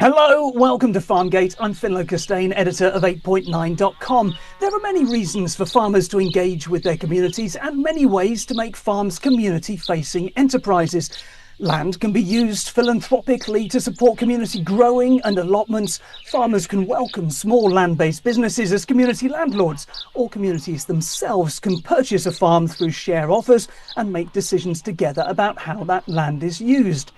Hello, welcome to Farmgate. I'm FFINLO COSTAIN, editor of 8.9.com. There are many reasons for farmers to engage with their communities and many ways to make farms community-facing enterprises. Land can be used philanthropically to support community growing and allotments. Farmers can welcome small land-based businesses as community landlords, or communities themselves can purchase a farm through share offers and make decisions together about how that land is used.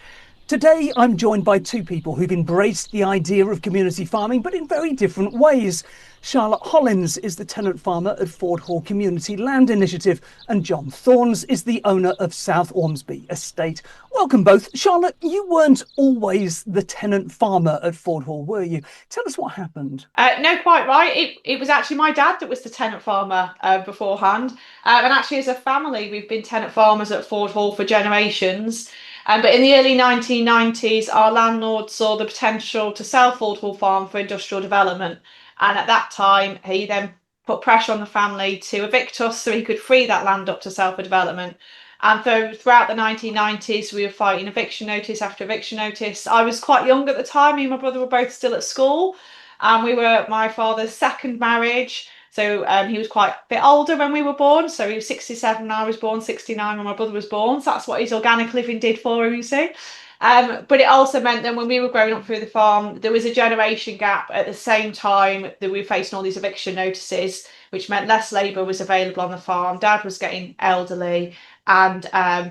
Today, I'm joined by two people who've embraced the idea of community farming, but in very different ways. Charlotte Hollins is the tenant farmer at Fordhall Community Land Initiative, and JON THORNES is the owner of South Ormsby Estate. Welcome both. Charlotte, you weren't always the tenant farmer at Fordhall, were you? Tell us what happened. No, quite right. It was actually my dad that was the tenant farmer beforehand. And actually, as a family, we've been tenant farmers at Fordhall for generations. But in the early 1990s, our landlord saw the potential to sell Fordhall Farm for industrial development. And at that time, he then put pressure on the family to evict us so he could free that land up to sell for development. And throughout the 1990s, we were fighting eviction notice after eviction notice. I was quite young at the time. Me and my brother were both still at school. And we were my father's second marriage. So he was quite a bit older when we were born. So he was 67 when I was born, 69 when my brother was born. So that's what his organic living did for him, you see. But it also meant that when we were growing up through the farm, there was a generation gap at the same time that we were facing all these eviction notices, which meant less labour was available on the farm. Dad was getting elderly. And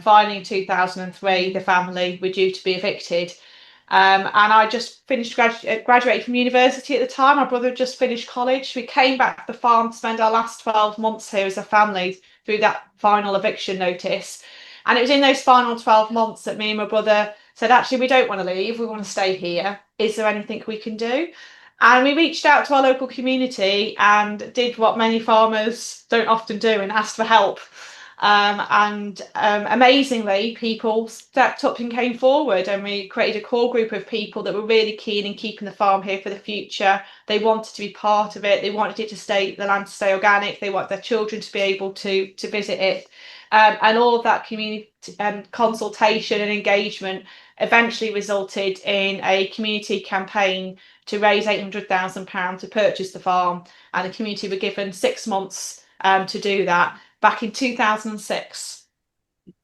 finally in 2003, the family were due to be evicted. And I just finished graduating from university at the time. My brother had just finished college. We came back to the farm to spend our last 12 months here as a family through that final eviction notice. And it was in those final 12 months that me and my brother said, actually, we don't want to leave. We want to stay here. Is there anything we can do? And we reached out to our local community and did what many farmers don't often do and asked for help. Amazingly, people stepped up and came forward, and we created a core group of people that were really keen in keeping the farm here for the future. They wanted to be part of it. They wanted it to stay, the land to stay organic. They want their children to be able to visit it. And all of that community consultation and engagement eventually resulted in a community campaign to raise £800,000 to purchase the farm, and the community were given 6 months to do that. Back in 2006.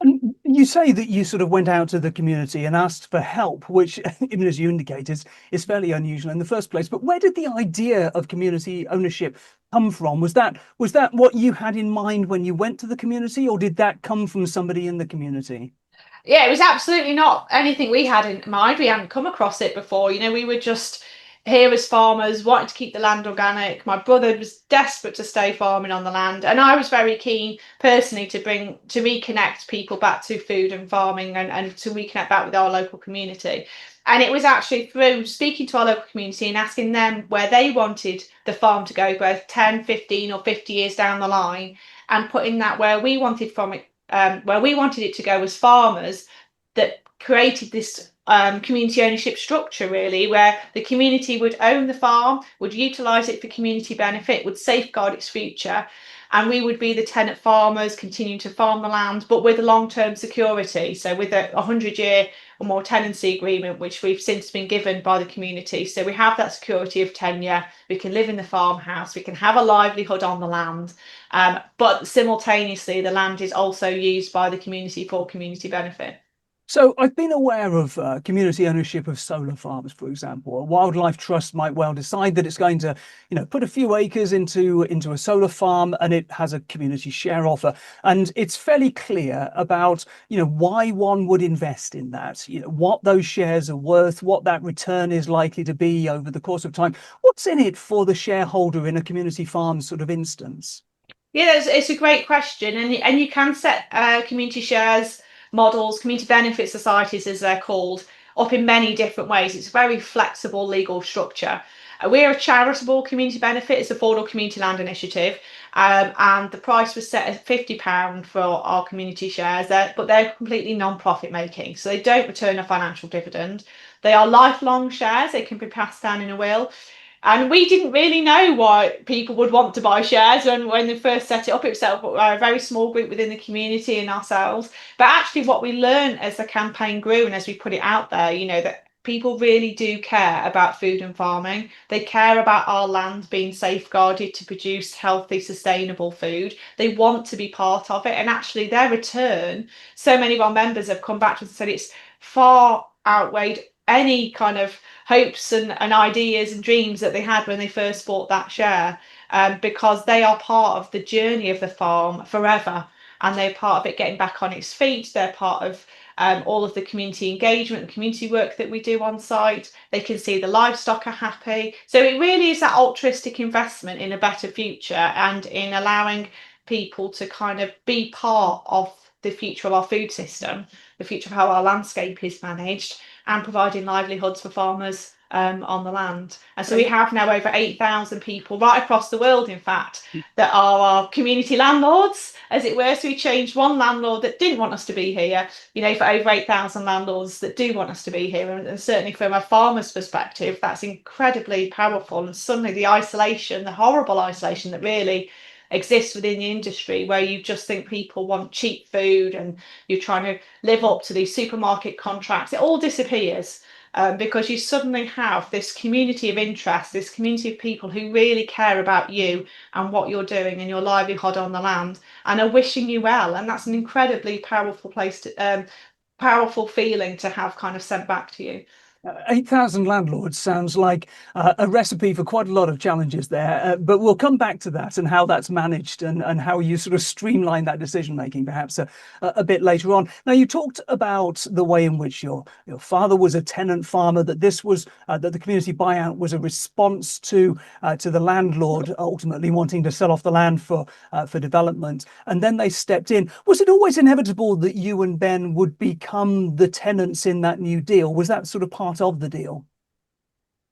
And you say that you sort of went out to the community and asked for help, which, even as you indicate, is fairly unusual in the first place. But where did the idea of community ownership come from? Was that what you had in mind when you went to the community, or did that come from somebody in the community? Yeah, it was absolutely not anything we had in mind. We hadn't come across it before. We were just here as farmers, wanting to keep the land organic. My brother was desperate to stay farming on the land, and I was very keen personally to reconnect people back to food and farming, and to reconnect back with our local community. And it was actually through speaking to our local community and asking them where they wanted the farm to go, both 10, 15 or 50 years down the line, and putting that where we wanted it to go as farmers, that created this community ownership structure, really, where the community would own the farm, would utilise it for community benefit, would safeguard its future, and we would be the tenant farmers continuing to farm the land, but with a long-term security. So with a 100-year or more tenancy agreement, which we've since been given by the community. So we have that security of tenure. We can live in the farmhouse. We can have a livelihood on the land. But simultaneously, the land is also used by the community for community benefit. So I've been aware of community ownership of solar farms, for example. A wildlife trust might well decide that it's going to, put a few acres into a solar farm, and it has a community share offer. And it's fairly clear about, why one would invest in that, what those shares are worth, what that return is likely to be over the course of time. What's in it for the shareholder in a community farm sort of instance? Yeah, it's a great question, and you can set community shares models, community benefit societies as they're called, up in many different ways. It's a very flexible legal structure. We're a charitable community benefit. It's a Fordhall Community Land Initiative, and the price was set at £50 for our community shares, but they're completely non-profit making, so they don't return a financial dividend. They are lifelong shares. They can be passed down in a will. And we didn't really know why people would want to buy shares when they first set it up. It was set up by a very small group within the community and ourselves. But actually what we learned as the campaign grew and as we put it out there, that people really do care about food and farming. They care about our land being safeguarded to produce healthy, sustainable food. They want to be part of it. And actually, their return, so many of our members have come back to us and said it's far outweighed any kind of hopes and ideas and dreams that they had when they first bought that share, because they are part of the journey of the farm forever. And they're part of it getting back on its feet. They're part of all of the community engagement and community work that we do on site. They can see the livestock are happy. So it really is that altruistic investment in a better future and in allowing people to kind of be part of the future of our food system, the future of how our landscape is managed, and providing livelihoods for farmers on the land. And so we have now over 8,000 people right across the world, in fact, that are our community landlords, as it were. So we changed one landlord that didn't want us to be here, for over 8,000 landlords that do want us to be here. And certainly from a farmer's perspective, that's incredibly powerful. And suddenly the isolation, the horrible isolation that really exists within the industry, where you just think people want cheap food and you're trying to live up to these supermarket contracts, it all disappears. Because you suddenly have this community of interest, this community of people who really care about you and what you're doing and your livelihood on the land and are wishing you well. And that's an incredibly powerful powerful feeling to have kind of sent back to you. 8,000 landlords sounds like a recipe for quite a lot of challenges there, but we'll come back to that and how that's managed and how you sort of streamline that decision making perhaps a bit later on. Now, you talked about the way in which your father was a tenant farmer, that this was that the community buyout was a response to the landlord ultimately wanting to sell off the land for development, and then they stepped in. Was it always inevitable that you and Ben would become the tenants in that new deal? Was that sort of part of the deal?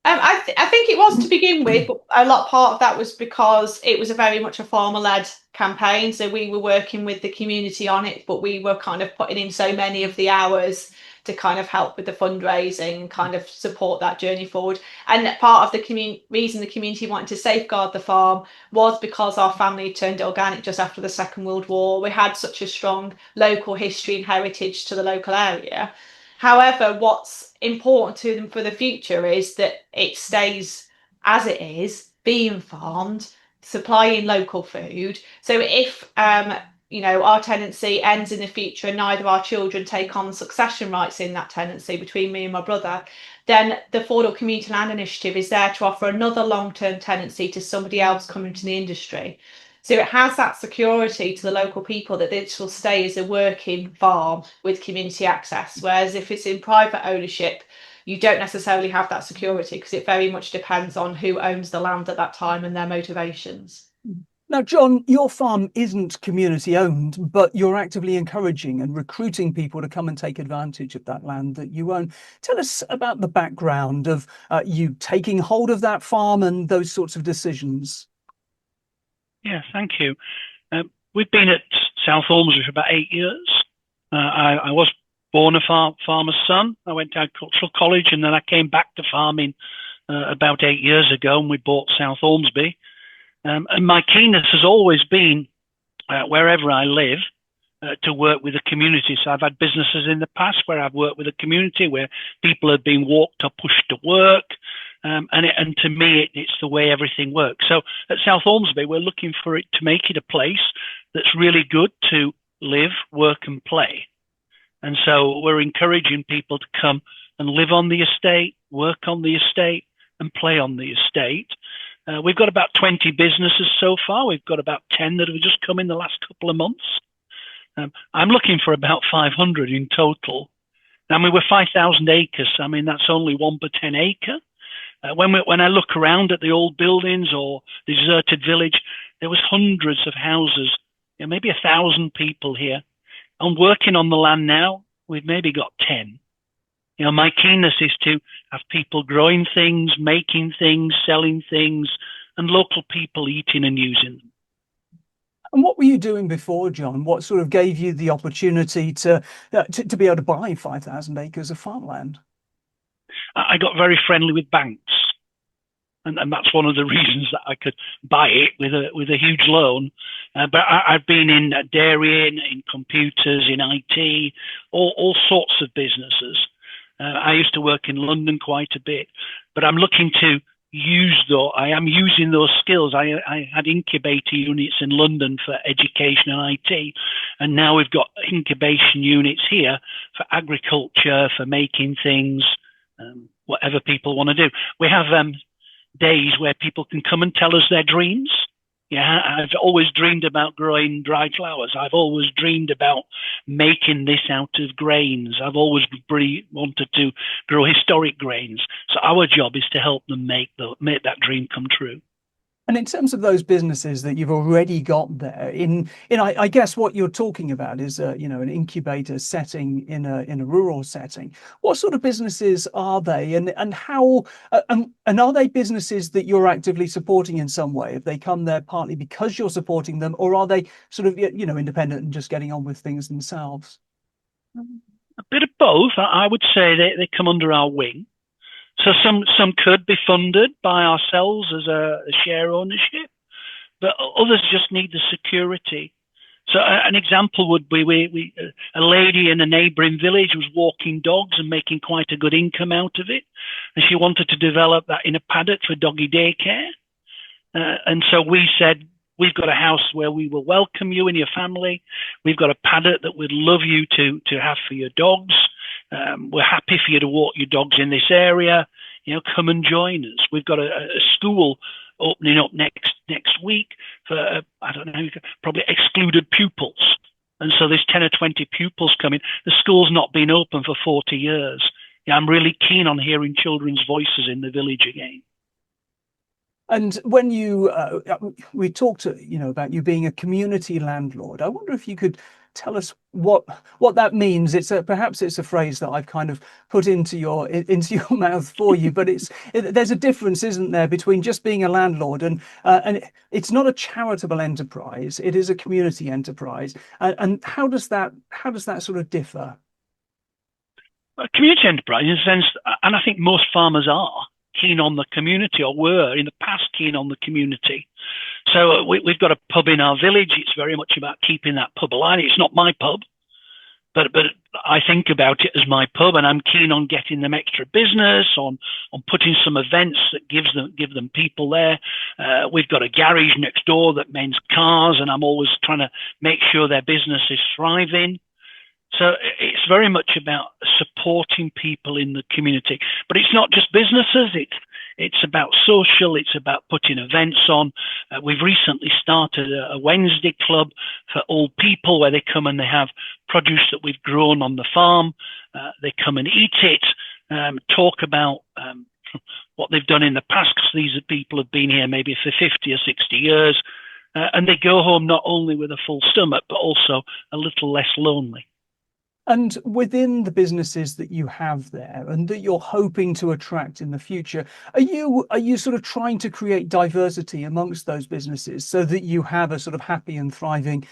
I think it was to begin with, but a lot part of that was because it was a very much a farmer-led campaign. So we were working with the community on it, but we were kind of putting in so many of the hours to kind of help with the fundraising and kind of support that journey forward. And part of the reason the community wanted to safeguard the farm was because our family turned organic just after the Second World War. We had such a strong local history and heritage to the local area. However, what's important to them for the future is that it stays as it is, being farmed, supplying local food. So if our tenancy ends in the future and neither our children take on succession rights in that tenancy between me and my brother, then the Fordhall Community Land Initiative is there to offer another long-term tenancy to somebody else coming to the industry. So it has that security to the local people that this will stay as a working farm with community access. Whereas if it's in private ownership, you don't necessarily have that security because it very much depends on who owns the land at that time and their motivations. Now, John, your farm isn't community owned, but you're actively encouraging and recruiting people to come and take advantage of that land that you own. Tell us about the background of you taking hold of that farm and those sorts of decisions. Yeah, thank you. We've been at South Ormsby for about 8 years. I was born a farmer's son. I went to agricultural college and then I came back to farming about 8 years ago, and we bought South Ormsby. And my keenness has always been, wherever I live, to work with the community. So I've had businesses in the past where I've worked with a community where people have been walked or pushed to work. And to me, it's the way everything works. So at South Ormsby, we're looking for it to make it a place that's really good to live, work and play. And so we're encouraging people to come and live on the estate, work on the estate and play on the estate. We've got about 20 businesses so far. We've got about 10 that have just come in the last couple of months. I'm looking for about 500 in total. I mean, we're 5,000 acres. I mean, that's only 1 per 10 acre. When I look around at the old buildings or the deserted village, there was hundreds of houses, maybe 1,000 people here. I'm working on the land now. We've maybe got 10. My keenness is to have people growing things, making things, selling things, and local people eating and using them. And what were you doing before, John? What sort of gave you the opportunity to be able to buy 5,000 acres of farmland? I got very friendly with banks, and that's one of the reasons that I could buy it with a huge loan. But I've been in dairy, in computers, in IT, all sorts of businesses. I used to work in London quite a bit, but I'm looking to I am using those skills. I had incubator units in London for education and IT, and now we've got incubation units here for agriculture, for making things, whatever people want to do. We have days where people can come and tell us their dreams. Yeah, I've always dreamed about growing dried flowers. I've always dreamed about making this out of grains. I've always really wanted to grow historic grains. So our job is to help them make that dream come true. And in terms of those businesses that you've already got there, I guess what you're talking about is, an incubator setting in a rural setting. What sort of businesses are they, and how, and are they businesses that you're actively supporting in some way? Have they come there partly because you're supporting them, or are they sort of, independent and just getting on with things themselves? A bit of both. I would say they come under our wing. So some could be funded by ourselves as a share ownership, but others just need the security. So an example would be a lady in a neighbouring village was walking dogs and making quite a good income out of it, and she wanted to develop that in a paddock for doggy daycare. And so we said, we've got a house where we will welcome you and your family. We've got a paddock that we'd love you to have for your dogs. We're happy for you to walk your dogs in this area. Come and join us. We've got a school opening up next week for, probably excluded pupils. And so there's 10 or 20 pupils coming. The school's not been open for 40 years. I'm really keen on hearing children's voices in the village again. And when we talked, about you being a community landlord, I wonder if you could tell us what that means. Perhaps it's a phrase that I've kind of put into your mouth for you, but there's a difference, isn't there, between just being a landlord and it's not a charitable enterprise. It is a community enterprise. And how does that sort of differ? A community enterprise, in a sense, and I think most farmers are keen on the community, or were in the past keen on the community. So we've got a pub in our village. It's very much about keeping that pub alive. It's not my pub, but I think about it as my pub, and I'm keen on getting them extra business, on putting some events that give them people there. We've got a garage next door that mends cars, and I'm always trying to make sure their business is thriving. So it's very much about supporting people in the community, but it's not just businesses. It's about social. It's about putting events on. We've recently started a Wednesday club for old people where they come and they have produce that we've grown on the farm. They come and eat it, talk about what they've done in the past, because these are people who've been here maybe for 50 or 60 years, and they go home not only with a full stomach, but also a little less lonely. And within the businesses that you have there and that you're hoping to attract in the future, are you sort of trying to create diversity amongst those businesses so that you have a sort of happy and thriving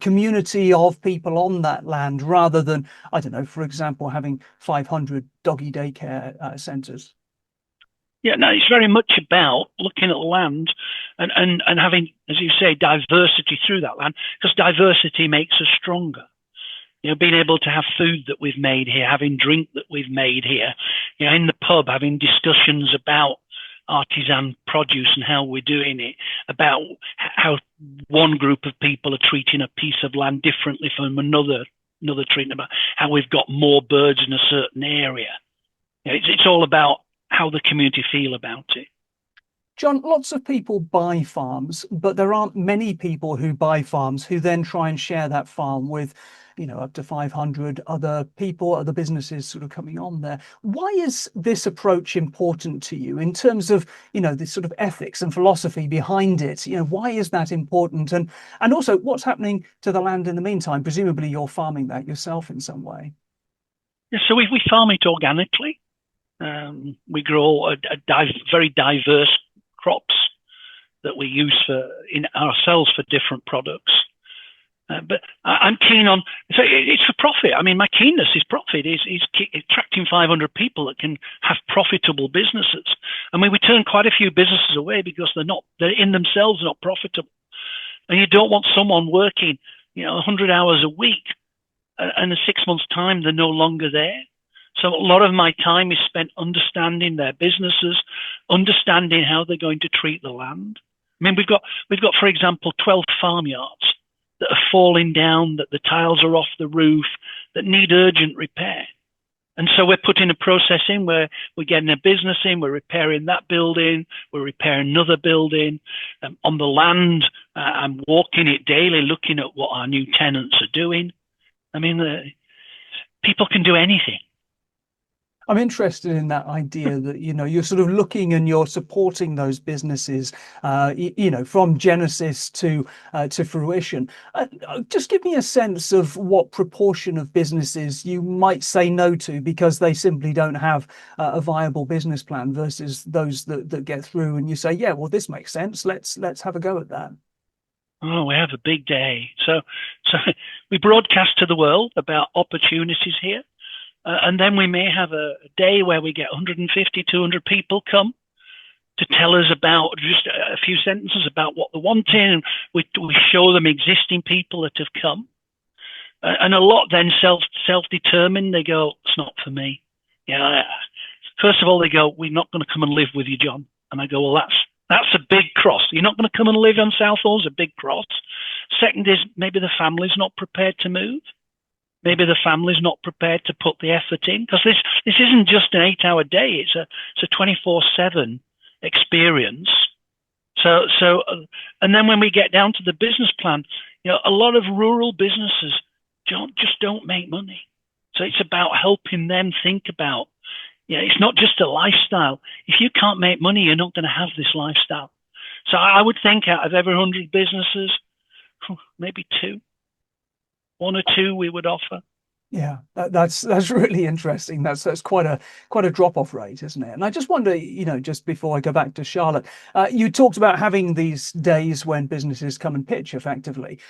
community of people on that land, rather than, I don't know, for example, having 500 doggy daycare centres? Yeah, no, it's very much about looking at the land and having, as you say, diversity through that land, because diversity makes us stronger. Being able to have food that we've made here, having drink that we've made here, in the pub, having discussions about artisan produce and how we're doing it, about how one group of people are treating a piece of land differently from another treatment, about how we've got more birds in a certain area. It's all about how the community feel about it. John, lots of people buy farms, but there aren't many people who buy farms who then try and share that farm with, up to 500 other people, other businesses sort of coming on there. Why is this approach important to you in terms of, the sort of ethics and philosophy behind it? Why is that important? And also, what's happening to the land in the meantime? Presumably you're farming that yourself in some way. Yeah, so we farm it organically. We grow a very diverse crops that we use ourselves for different products. But I'm keen on, so it's for profit. I mean, my keenness is profit, is attracting 500 people that can have profitable businesses. I mean, we turn quite a few businesses away because they're in themselves not profitable. And you don't want someone working, 100 hours a week, and in 6 months' time, they're no longer there. So a lot of my time is spent understanding their businesses, understanding how they're going to treat the land. I mean, we've got, for example, 12 farmyards that are falling down, that the tiles are off the roof, that need urgent repair. And so we're putting a process in where we're getting a business in, we're repairing that building, we're repairing another building. On the land, I'm walking it daily, looking at what our new tenants are doing. I mean, people can do anything. I'm interested in that idea that, you're sort of looking and you're supporting those businesses, from genesis to fruition. Just give me a sense of what proportion of businesses you might say no to because they simply don't have a viable business plan versus those that get through and you say, yeah, well, this makes sense. Let's have a go at that. Oh, we have a big day. So we broadcast to the world about opportunities here. And then we may have a day where we get 150, 200 people come to tell us about just a few sentences about what they're wanting. And we show them existing people that have come. And a lot then self-determined. They go, it's not for me. Yeah. First of all, they go, we're not going to come and live with you, John. And I go, well, that's a big cross. You're not going to come and live on Southall's, a big cross. Second is maybe the family's not prepared to move. Maybe the family's not prepared to put the effort in, because this isn't just an 8-hour day. It's a 24/7 experience. So, and then when we get down to the business plan, a lot of rural businesses just don't make money. So it's about helping them think about, it's not just a lifestyle. If you can't make money, you're not going to have this lifestyle. So I would think out of every 100 businesses, maybe 1 or 2 we would offer. Yeah, that's really interesting. That's quite a drop-off rate, isn't it? And I just wonder, just before I go back to Charlotte, you talked about having these days when businesses come and pitch effectively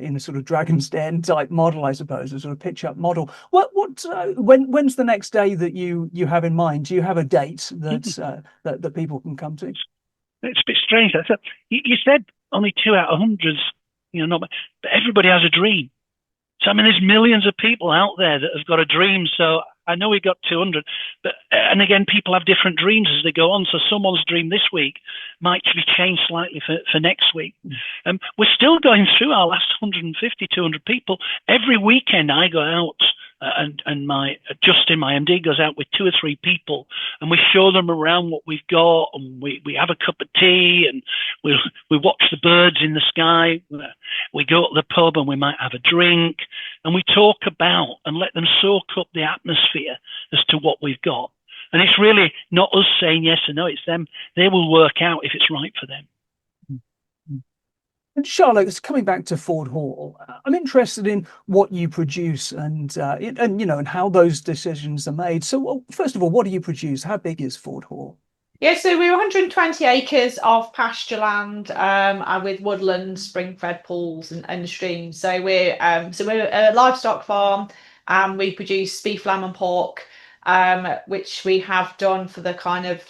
in a sort of Dragon's Den type model, I suppose, a sort of pitch-up model. When's the next day that you have in mind? Do you have a date that people can come to? It's a bit strange. You said only 2 out of hundreds, but everybody has a dream. So, I mean, there's millions of people out there that have got a dream. So I know we got 200, and again, people have different dreams as they go on. So someone's dream this week might be changed slightly for next week. We're still going through our last 150, 200 people. Every weekend I go out and Justin, my MD, goes out with 2 or 3 people, and we show them around what we've got, and we have a cup of tea, and we watch the birds in the sky. We go to the pub and we might have a drink, and we talk about and let them soak up the atmosphere as to what we've got. And it's really not us saying yes or no, it's them. They will work out if it's right for them. And Charlotte, coming back to Fordhall, I'm interested in what you produce and how those decisions are made. So, first of all, what do you produce? How big is Fordhall? Yeah, so we're 120 acres of pasture land, and with woodlands, spring-fed pools and streams. So we're a livestock farm, and we produce beef, lamb, and pork, which we have done for the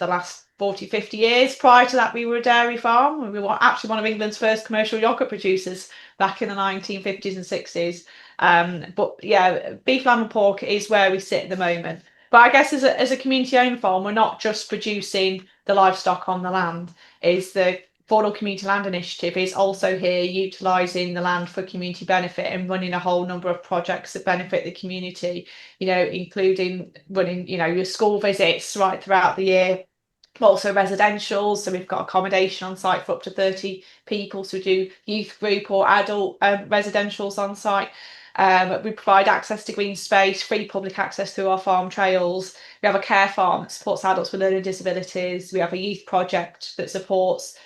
last 40, 50 years. Prior to that, we were a dairy farm. We were actually one of England's first commercial yoghurt producers back in the 1950s and 60s. But yeah, beef, lamb, and pork is where we sit at the moment. But I guess as a community-owned farm, we're not just producing the livestock on the land. The Fordhall Community Land Initiative is also here utilising the land for community benefit and running a whole number of projects that benefit the community, including running, your school visits right throughout the year, but also residential. So we've got accommodation on site for up to 30 people. So we do youth group or adult residentials on site. We provide access to green space, free public access through our farm trails. We have a care farm that supports adults with learning disabilities. We have a youth project that supports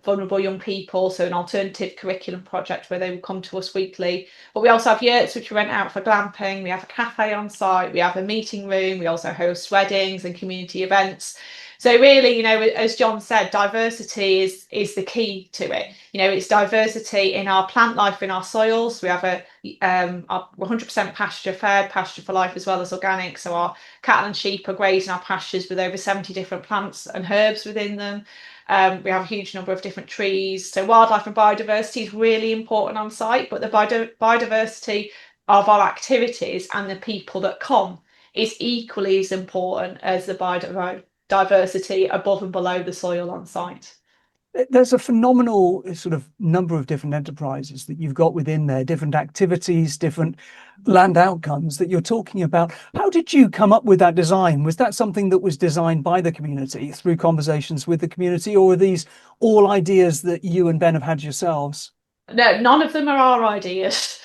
vulnerable young people, so an alternative curriculum project where they will come to us weekly. But we also have yurts which we rent out for glamping. We have a cafe on site. We have a meeting room. We also host weddings and community events. So really, as John said, diversity is the key to it. It's diversity in our plant life, in our soils. We have a 100% pasture fed, pasture for life, as well as organic. So our cattle and sheep are grazing our pastures with over 70 different plants and herbs within them. We have a huge number of different trees. So wildlife and biodiversity is really important on site, but the biodiversity of our activities and the people that come is equally as important as the biodiversity above and below the soil on site. There's a phenomenal sort of number of different enterprises that you've got within there, different activities, different land outcomes that you're talking about. How did you come up with that design? Was that something that was designed by the community through conversations with the community, or are these all ideas that you and Ben have had yourselves? No, none of them are our ideas.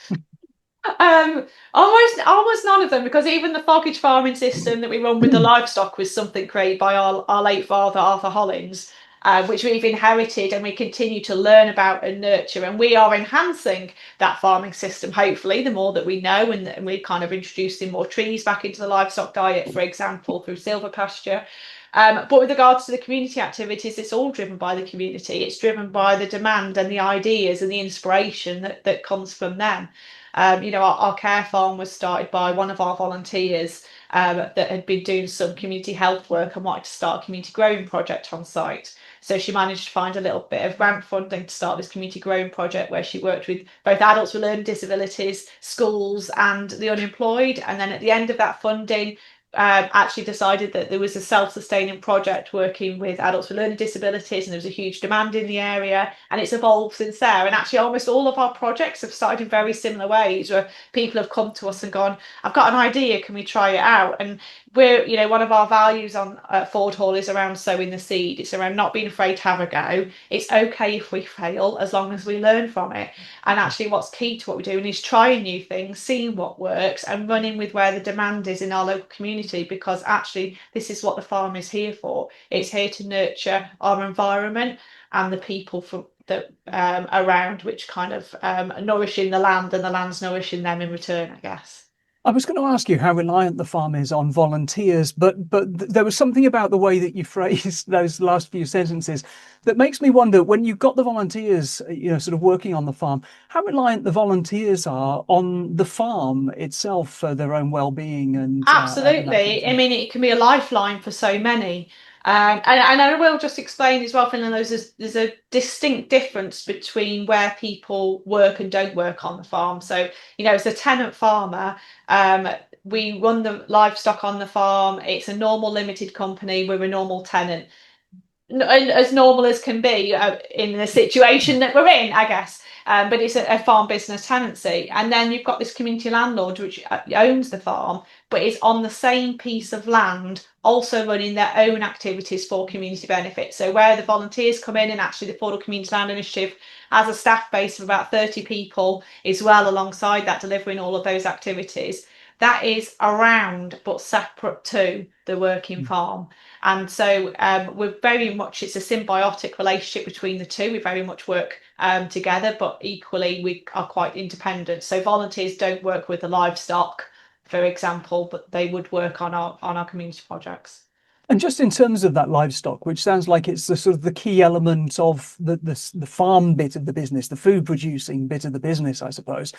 Almost none of them, because even the foggage farming system that we run with the livestock was something created by our late father, Arthur Hollins, which we've inherited and we continue to learn about and nurture. And we are enhancing that farming system, hopefully, the more that we know, and we're kind of introducing more trees back into the livestock diet, for example, through silver pasture. But with regards to the community activities, it's all driven by the community. It's driven by the demand and the ideas and the inspiration that comes from them. Our care farm was started by one of our volunteers that had been doing some community health work and wanted to start a community growing project on site. So she managed to find a little bit of grant funding to start this community growing project, where she worked with both adults with learning disabilities, schools and the unemployed. And then at the end of that funding, actually decided that there was a self-sustaining project working with adults with learning disabilities, and there was a huge demand in the area, and it's evolved since there. And actually almost all of our projects have started in very similar ways, where people have come to us and gone, I've got an idea, can we try it out? And we're, one of our values on Fordhall is around sowing the seed. It's around not being afraid to have a go. It's okay if we fail, as long as we learn from it. And actually what's key to what we're doing is trying new things, seeing what works and running with where the demand is in our local community, because actually this is what the farm is here for. It's here to nurture our environment and the people around, which kind of nourishing the land, and the land's nourishing them in return, I guess. I was going to ask you how reliant the farm is on volunteers, but there was something about the way that you phrased those last few sentences that makes me wonder, when you've got the volunteers, sort of working on the farm, how reliant the volunteers are on the farm itself for their own well-being and Absolutely. I mean, it can be a lifeline for so many. And I will just explain as well, Finland, there's a distinct difference between where people work and don't work on the farm. So, as a tenant farmer, we run the livestock on the farm. It's a normal limited company. We're a normal tenant, as normal as can be in the situation that we're in, I guess. But it's a farm business tenancy. And then you've got this community landlord, which owns the farm, but is on the same piece of land, also running their own activities for community benefit. So where the volunteers come in, and actually the Fordhall Community Land Initiative has a staff base of about 30 people as well, alongside that, delivering all of those activities. That is around but separate to the working farm. And so we're very much, it's a symbiotic relationship between the two. We very much work together, but equally we are quite independent. So volunteers don't work with the livestock, for example, but they would work on our community projects. And just in terms of that livestock, which sounds like it's the sort of the key element of the farm bit of the business, the food producing bit of the business, I suppose.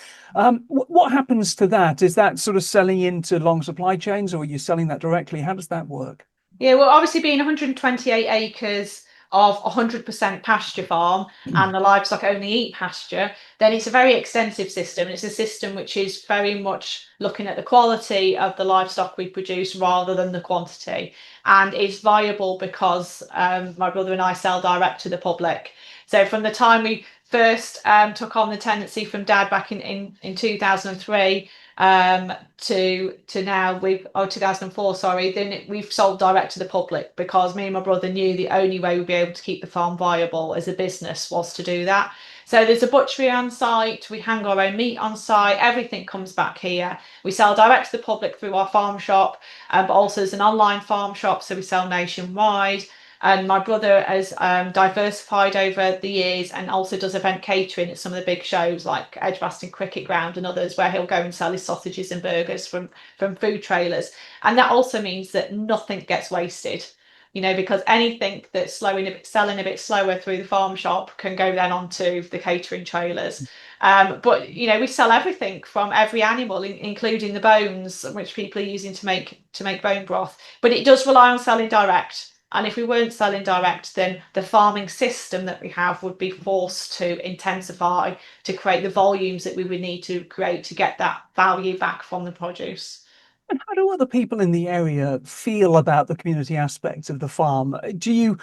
What happens to that? Is that sort of selling into long supply chains, or are you selling that directly? How does that work? Yeah, well, obviously being 128 acres of 100% pasture farm, and the livestock only eat pasture, then it's a very extensive system. It's a system which is very much looking at the quality of the livestock we produce rather than the quantity. And it's viable because my brother and I sell direct to the public. So from the time we first took on the tenancy from Dad back in 2003, to now, 2004, sorry, then we've sold direct to the public, because me and my brother knew the only way we'd be able to keep the farm viable as a business was to do that. So there's a butchery on site, we hang our own meat on site, everything comes back here. We sell direct to the public through our farm shop, but also there's an online farm shop, so we sell nationwide. And my brother has diversified over the years, and also does event catering at some of the big shows like Edgbaston Cricket Ground and others, where he'll go and sell his sausages and burgers from food trailers. And that also means that nothing gets wasted, because anything that's selling a bit slower through the farm shop can go then onto the catering trailers. But we sell everything from every animal, including the bones, which people are using to make bone broth. But it does rely on selling direct. And if we weren't selling direct, then the farming system that we have would be forced to intensify to create the volumes that we would need to create to get that value back from the produce. And how do other people in the area feel about the community aspect of the farm? Do you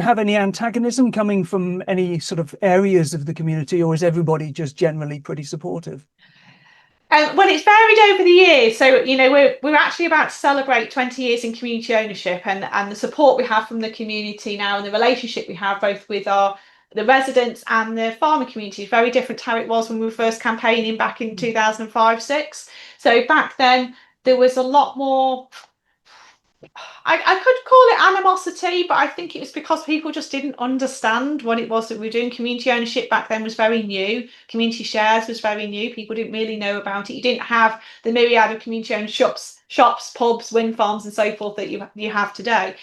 have any antagonism coming from any sort of areas of the community, or is everybody just generally pretty supportive? Well, it's varied over the years. So, we're actually about to celebrate 20 years in community ownership, and the support we have from the community now, and the relationship we have both with the residents and the farming community is very different to how it was when we were first campaigning back in 2005-6. So back then there was a lot more. I could call it animosity, but I think it was because people just didn't understand what it was that we were doing. Community ownership back then was very new. Community shares was very new. People didn't really know about it. You didn't have the myriad of community owned shops, pubs, wind farms, and so forth that you have today.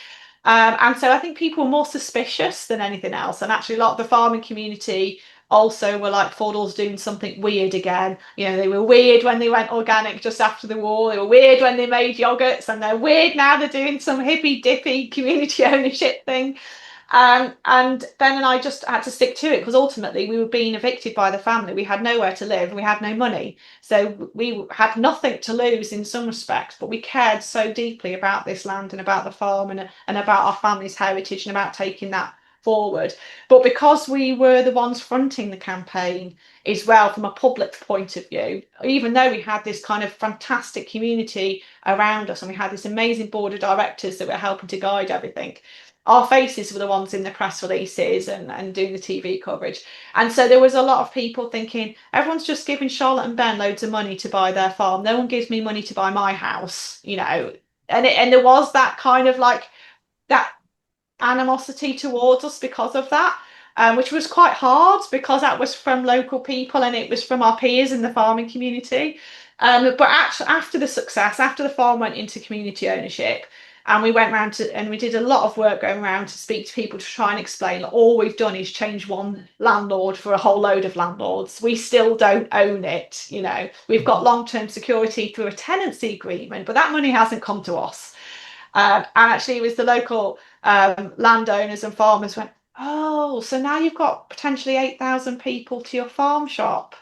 And so I think people were more suspicious than anything else. And actually, a lot of the farming community also were like, Fordhall's doing something weird again. They were weird when they went organic just after the war. They were weird when they made yogurts, and they're weird now they're doing some hippy dippy community ownership thing. And Ben and I just had to stick to it because ultimately we were being evicted by the family. We had nowhere to live and we had no money. So we had nothing to lose in some respects, but we cared so deeply about this land and about the farm and about our family's heritage and about taking that forward. But because we were the ones fronting the campaign as well from a public point of view, even though we had this kind of fantastic community around us and we had this amazing board of directors that were helping to guide everything, our faces were the ones in the press releases and doing the TV coverage. And so there was a lot of people thinking, everyone's just giving Charlotte and Ben loads of money to buy their farm. No one gives me money to buy my house. And there was that kind of like that animosity towards us because of that. Which was quite hard because that was from local people and it was from our peers in the farming community. But actually, after the success, after the farm went into community ownership, and we went around and we did a lot of work going around to speak to people to try and explain that all we've done is change one landlord for a whole load of landlords. We still don't own it. We've got long-term security through a tenancy agreement, but that money hasn't come to us. And actually, it was the local landowners and farmers went, oh, so now you've got potentially 8,000 people to your farm shop.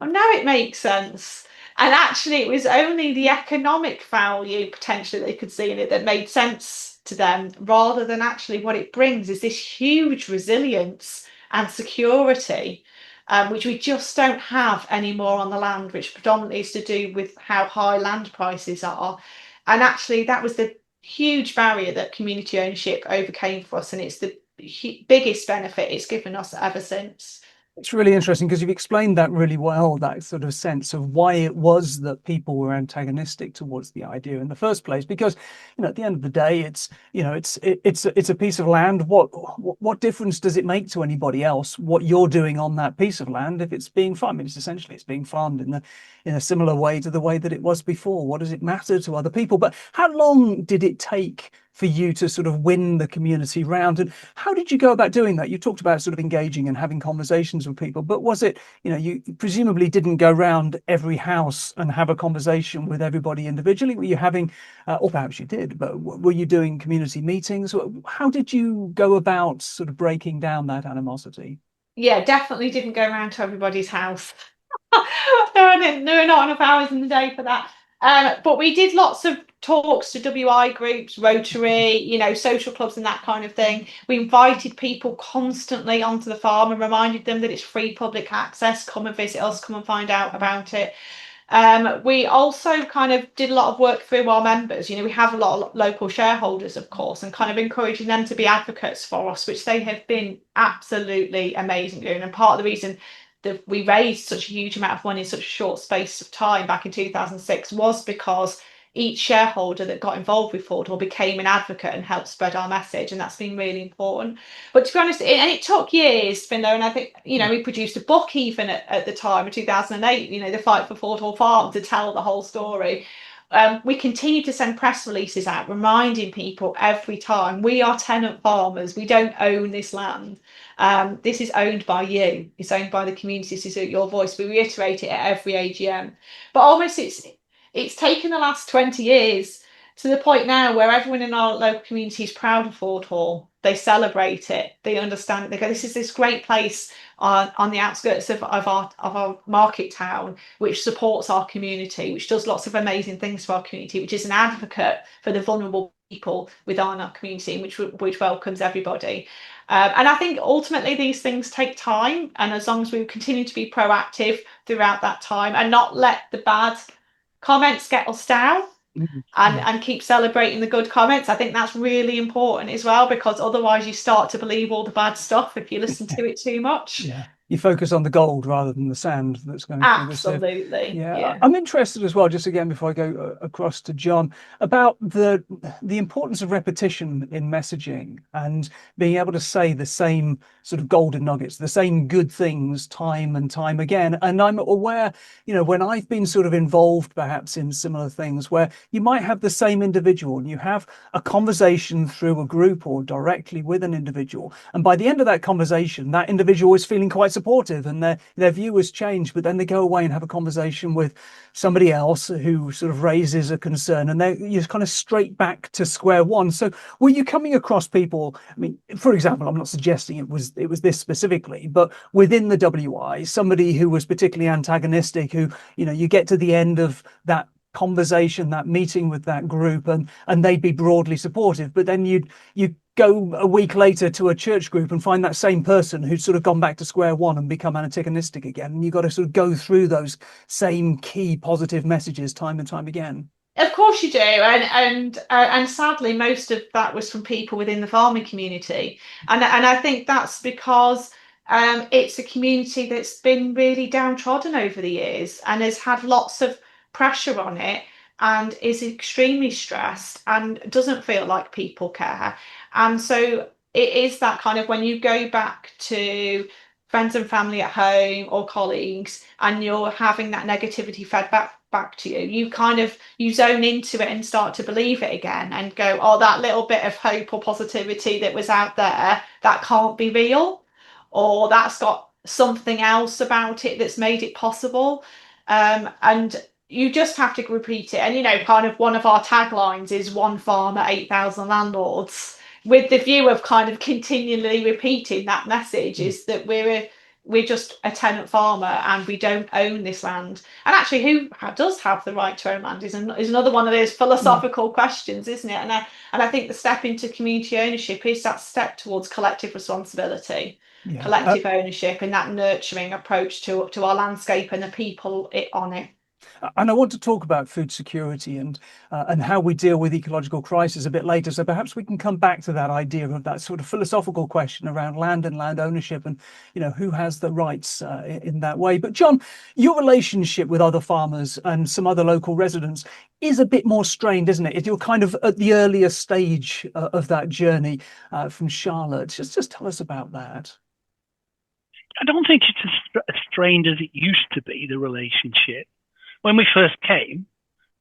Well, now it makes sense. And actually, it was only the economic value potentially they could see in it that made sense to them, rather than actually what it brings is this huge resilience and security, which we just don't have anymore on the land, which predominantly is to do with how high land prices are. And actually, that was the huge barrier that community ownership overcame for us, and it's the biggest benefit it's given us ever since. It's really interesting because you've explained that really well, that sort of sense of why it was that people were antagonistic towards the idea in the first place. Because, at the end of the day, it's a piece of land. What difference does it make to anybody else what you're doing on that piece of land if it's being farmed? I mean, it's being farmed in a similar way to the way that it was before. What does it matter to other people? But how long did it take for you to sort of win the community round, and how did you go about doing that? You talked about sort of engaging and having conversations with people, but was it, you presumably didn't go round every house and have a conversation with everybody individually? Were you having, or perhaps you did, but were you doing community meetings? How did you go about sort of breaking down that animosity? Yeah, definitely didn't go around to everybody's house. There were not enough hours in the day for that. But we did lots of talks to WI groups, Rotary, social clubs and that kind of thing. We invited people constantly onto the farm and reminded them that it's free public access. Come and visit us, come and find out about it. We also kind of did a lot of work through our members. We have a lot of local shareholders, of course, and kind of encouraging them to be advocates for us, which they have been absolutely amazing doing. And part of the reason that we raised such a huge amount of money in such a short space of time back in 2006 was because each shareholder that got involved with Fordhall became an advocate and helped spread our message, and that's been really important. But to be honest, it took years, Finlo, and I think, we produced a book even at the time of 2008, The Fight for Fordhall Farm, to tell the whole story. We continue to send press releases out reminding people every time, we are tenant farmers, we don't own this land. This is owned by you, it's owned by the community, this is your voice. We reiterate it at every AGM. But almost it's taken the last 20 years to the point now where everyone in our local community is proud of Fordhall. they celebrate it, they understand it, they go, this is this great place on the outskirts of our market town, which supports our community, which does lots of amazing things for our community, which is an advocate for the vulnerable people within our community, which welcomes everybody. And I think ultimately these things take time, and as long as we continue to be proactive throughout that time and not let the bad comments get us down, and keep celebrating the good comments, I think that's really important as well, because otherwise you start to believe all the bad stuff if you listen to it too much. Yeah. You focus on the gold rather than the sand that's going through the sieve. Absolutely. Yeah. I'm interested as well, just again before I go across to John, about the importance of repetition in messaging and being able to say the same sort of golden nuggets, the same good things time and time again. And I'm aware, when I've been sort of involved perhaps in similar things where you might have the same individual and you have a conversation through a group or directly with an individual, and by the end of that conversation that individual is feeling quite supportive and their view has changed, but then they go away and have a conversation with somebody else who sort of raises a concern, and you're kind of straight back to square one. So were you coming across people, I mean, for example, I'm not suggesting it was this specifically, but within the WI, somebody who was particularly antagonistic, who, you get to the end of that conversation, that meeting with that group, and they'd be broadly supportive, but then you go a week later to a church group and find that same person who's sort of gone back to square one and become antagonistic again, and you've got to sort of go through those same key positive messages time and time again. Of course you do, and sadly most of that was from people within the farming community, and I think that's because it's a community that's been really downtrodden over the years and has had lots of pressure on it and is extremely stressed and doesn't feel like people care. And so it is that kind of, when you go back to friends and family at home or colleagues and you're having that negativity fed back to you, you zone into it and start to believe it again and go, oh, that little bit of hope or positivity that was out there, that can't be real, or that's got something else about it that's made it possible. And you just have to repeat it. And, kind of one of our taglines is one farmer, 8,000 landlords, with the view of kind of continually repeating that message, is that we're just a tenant farmer and we don't own this land. And actually, who does have the right to own land is another one of those philosophical questions, isn't it? And I think the step into community ownership is that step towards collective responsibility, collective ownership, and that nurturing approach to our landscape and the people on it. And I want to talk about food security and how we deal with ecological crisis a bit later. So perhaps we can come back to that idea of that sort of philosophical question around land and land ownership and, who has the rights in that way. But John, your relationship with other farmers and some other local residents is a bit more strained, isn't it? If you're kind of at the earlier stage of that journey from Charlotte, just tell us about that. I don't think it's as strained as it used to be, the relationship. When we first came,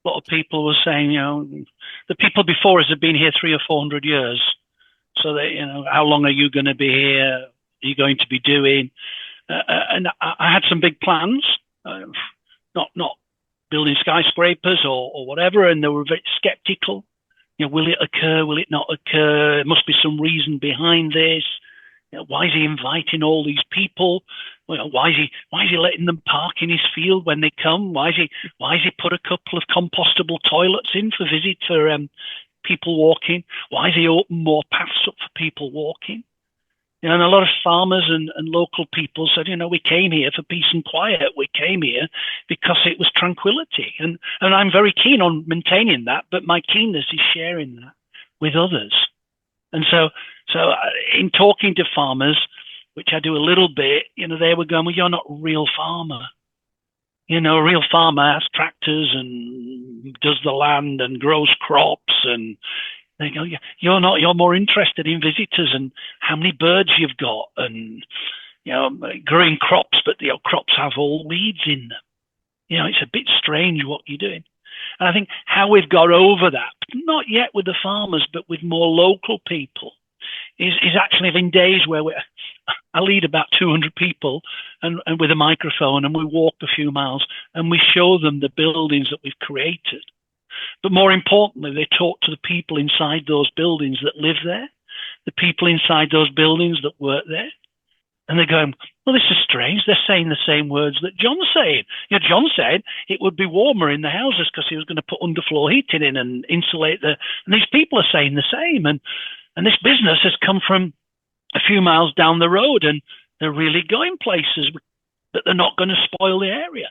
a lot of people were saying, the people before us have been here 300 or 400 years. So that, how long are you going to be here? Are you going to be doing? And I had some big plans, not building skyscrapers or whatever. And they were very skeptical. Will it occur? Will it not occur? There must be some reason behind this. Why is he inviting all these people? Why is he letting them park in his field when they come? Why is he put a couple of compostable toilets in for people walking? Why has he opened more paths up for people walking? And a lot of farmers and local people said, we came here for peace and quiet. We came here because it was tranquility. And I'm very keen on maintaining that, but my keenness is sharing that with others. And so in talking to farmers, which I do a little bit, they were going, well, you're not a real farmer. A real farmer has tractors and does the land and grows crops. And they go, you're not, you're more interested in visitors and how many birds you've got and, growing crops, but the crops have all weeds in them. It's a bit strange what you're doing. And I think how we've got over that, not yet with the farmers, but with more local people, is actually having days where I lead about 200 people and with a microphone, and we walk a few miles and we show them the buildings that we've created. But more importantly, they talk to the people inside those buildings that live there. the people inside those buildings that work there. And they're going, well, this is strange. They're saying the same words that John's saying. John said it would be warmer in the houses because he was going to put underfloor heating in and insulate and these people are saying the same. And this business has come from a few miles down the road and they're really going places that they're not going to spoil the area.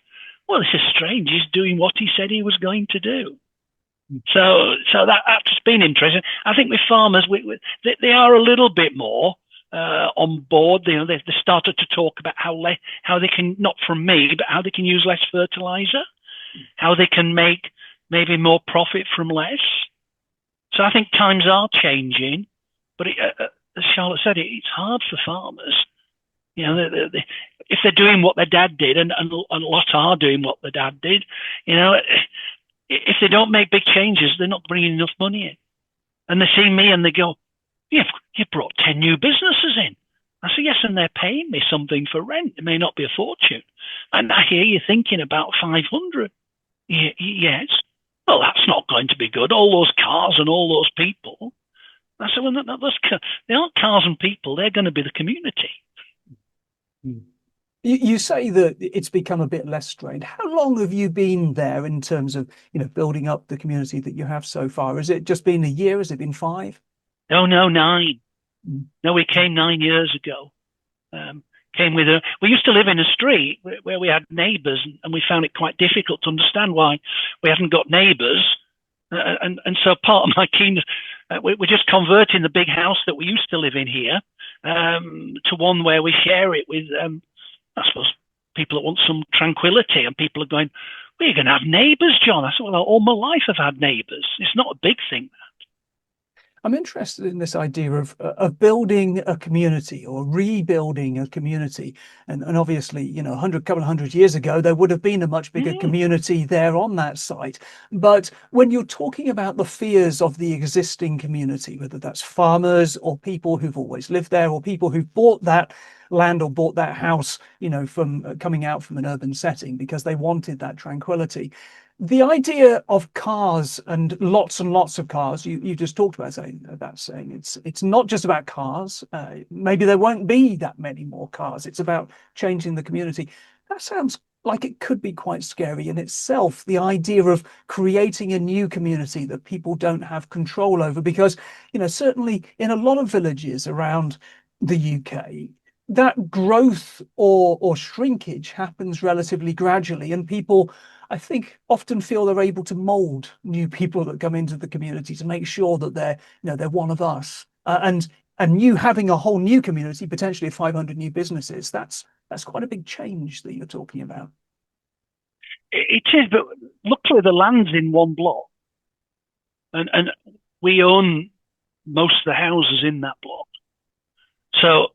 Well, this is strange. He's doing what he said he was going to do. So that's just been interesting. I think with farmers, they are a little bit more on board. They started to talk about how they can, not from me, but how they can use less fertilizer, how they can make maybe more profit from less. So I think times are changing, but as Charlotte said, it's hard for farmers. If they're doing what their dad did, and a lot are doing what their dad did, if they don't make big changes, they're not bringing enough money in. And they see me and they go, you brought 10 new businesses in. I say, yes, and they're paying me something for rent. It may not be a fortune. And I hear you thinking about 500. Yes. Well, that's not going to be good. All those cars and all those people. I said, well, they aren't cars and people. They're going to be the community. You say that it's become a bit less strained. How long have you been there in terms of, building up the community that you have so far? Has it just been a year? Has it been 5? Oh, no, 9. No, we came 9 years ago. We used to live in a street where we had neighbours, and we found it quite difficult to understand why we hadn't got neighbours. And so part of my keenness, we're just converting the big house that we used to live in here to one where we share it with, I suppose, people that want some tranquility, and people are going, well, you're going to have neighbours, John. I said, well, all my life I've had neighbours. It's not a big thing. I'm interested in this idea of building a community or rebuilding a community. And obviously, couple of hundred years ago, there would have been a much bigger community there on that site. But when you're talking about the fears of the existing community, whether that's farmers or people who've always lived there or people who've bought that land or bought that house, from coming out from an urban setting because they wanted that tranquility. The idea of cars and lots of cars, you just talked about saying it's not just about cars. Maybe there won't be that many more cars. It's about changing the community. That sounds like it could be quite scary in itself, the idea of creating a new community that people don't have control over, because, certainly in a lot of villages around the UK, that growth or shrinkage happens relatively gradually, and people, I think, often feel they're able to mold new people that come into the community to make sure that they're one of us. And you having a whole new community, potentially 500 new businesses, that's quite a big change that you're talking about. It is, but luckily the land's in one block, and we own most of the houses in that block. So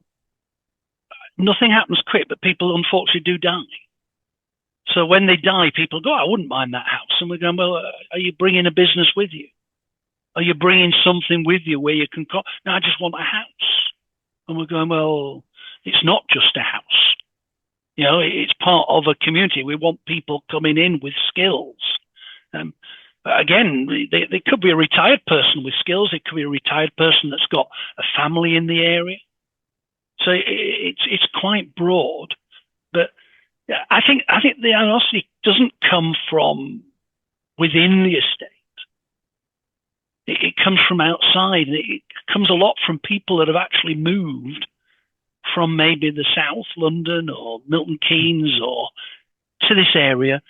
nothing happens quick, but people unfortunately do die. So when they die, people go, I wouldn't mind that house. And we're going, well, are you bringing a business with you? Are you bringing something with you where you can no, I just want a house. And we're going, well, it's not just a house. It's part of a community. We want people coming in with skills. But again, they could be a retired person with skills. It could be a retired person that's got a family in the area. So it's quite broad. But I think the animosity doesn't come from within the estate. It comes from outside. It comes a lot from people that have actually moved from maybe the South, London or Milton Keynes or to this area,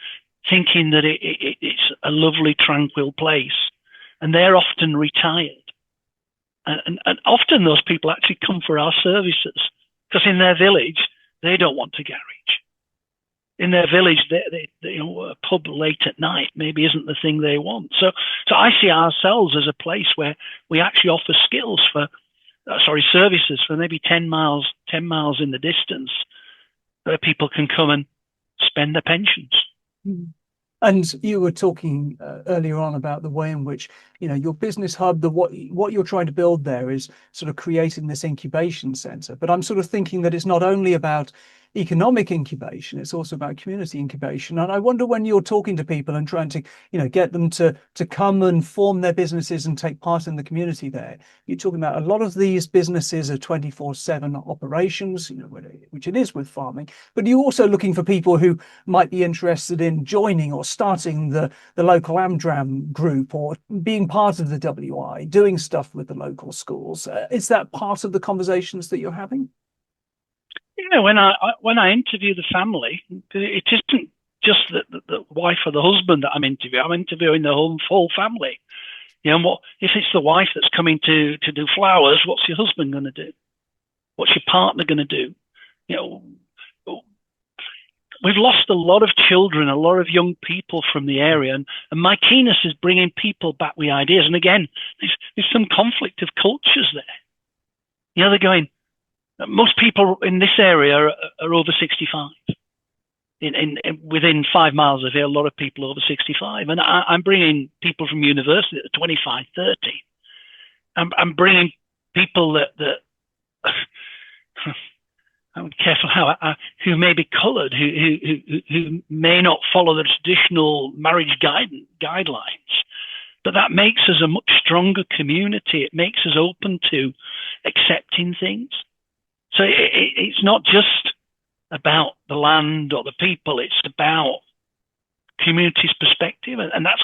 thinking that it's a lovely, tranquil place. And they're often retired. And often those people actually come for our services, because in their village, they don't want a garage. In their village, a pub late at night maybe isn't the thing they want. So I see ourselves as a place where we actually offer services for maybe 10 miles in the distance, where people can come and spend their pensions. And you were talking earlier on about the way in which, your business hub, what you're trying to build there is sort of creating this incubation center. But I'm sort of thinking that it's not only about, economic incubation, it's also about community incubation. And I wonder, when you're talking to people and trying to, get them to come and form their businesses and take part in the community there, you're talking about a lot of these businesses are 24/7 operations, which it is with farming, but you're also looking for people who might be interested in joining or starting the local Amdram group, or being part of the WI, doing stuff with the local schools. Is that part of the conversations that you're having? When I interview the family, it isn't just the wife or the husband that I'm interviewing. I'm interviewing the whole family. What if it's the wife that's coming to do flowers? What's your husband going to do? What's your partner going to do? We've lost a lot of children, a lot of young people from the area, and my keenness is bringing people back with ideas. And again, there's some conflict of cultures there. They're going, most people in this area are over 65. Within 5 miles of here, a lot of people over 65. And I'm bringing people from university that are 25, 30. I'm bringing people that I'm careful who may be coloured, who may not follow the traditional marriage guidelines. But that makes us a much stronger community. It makes us open to accepting things. So it's not just about the land or the people. It's about community's perspective, and that's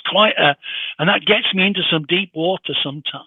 and that gets me into some deep water sometimes.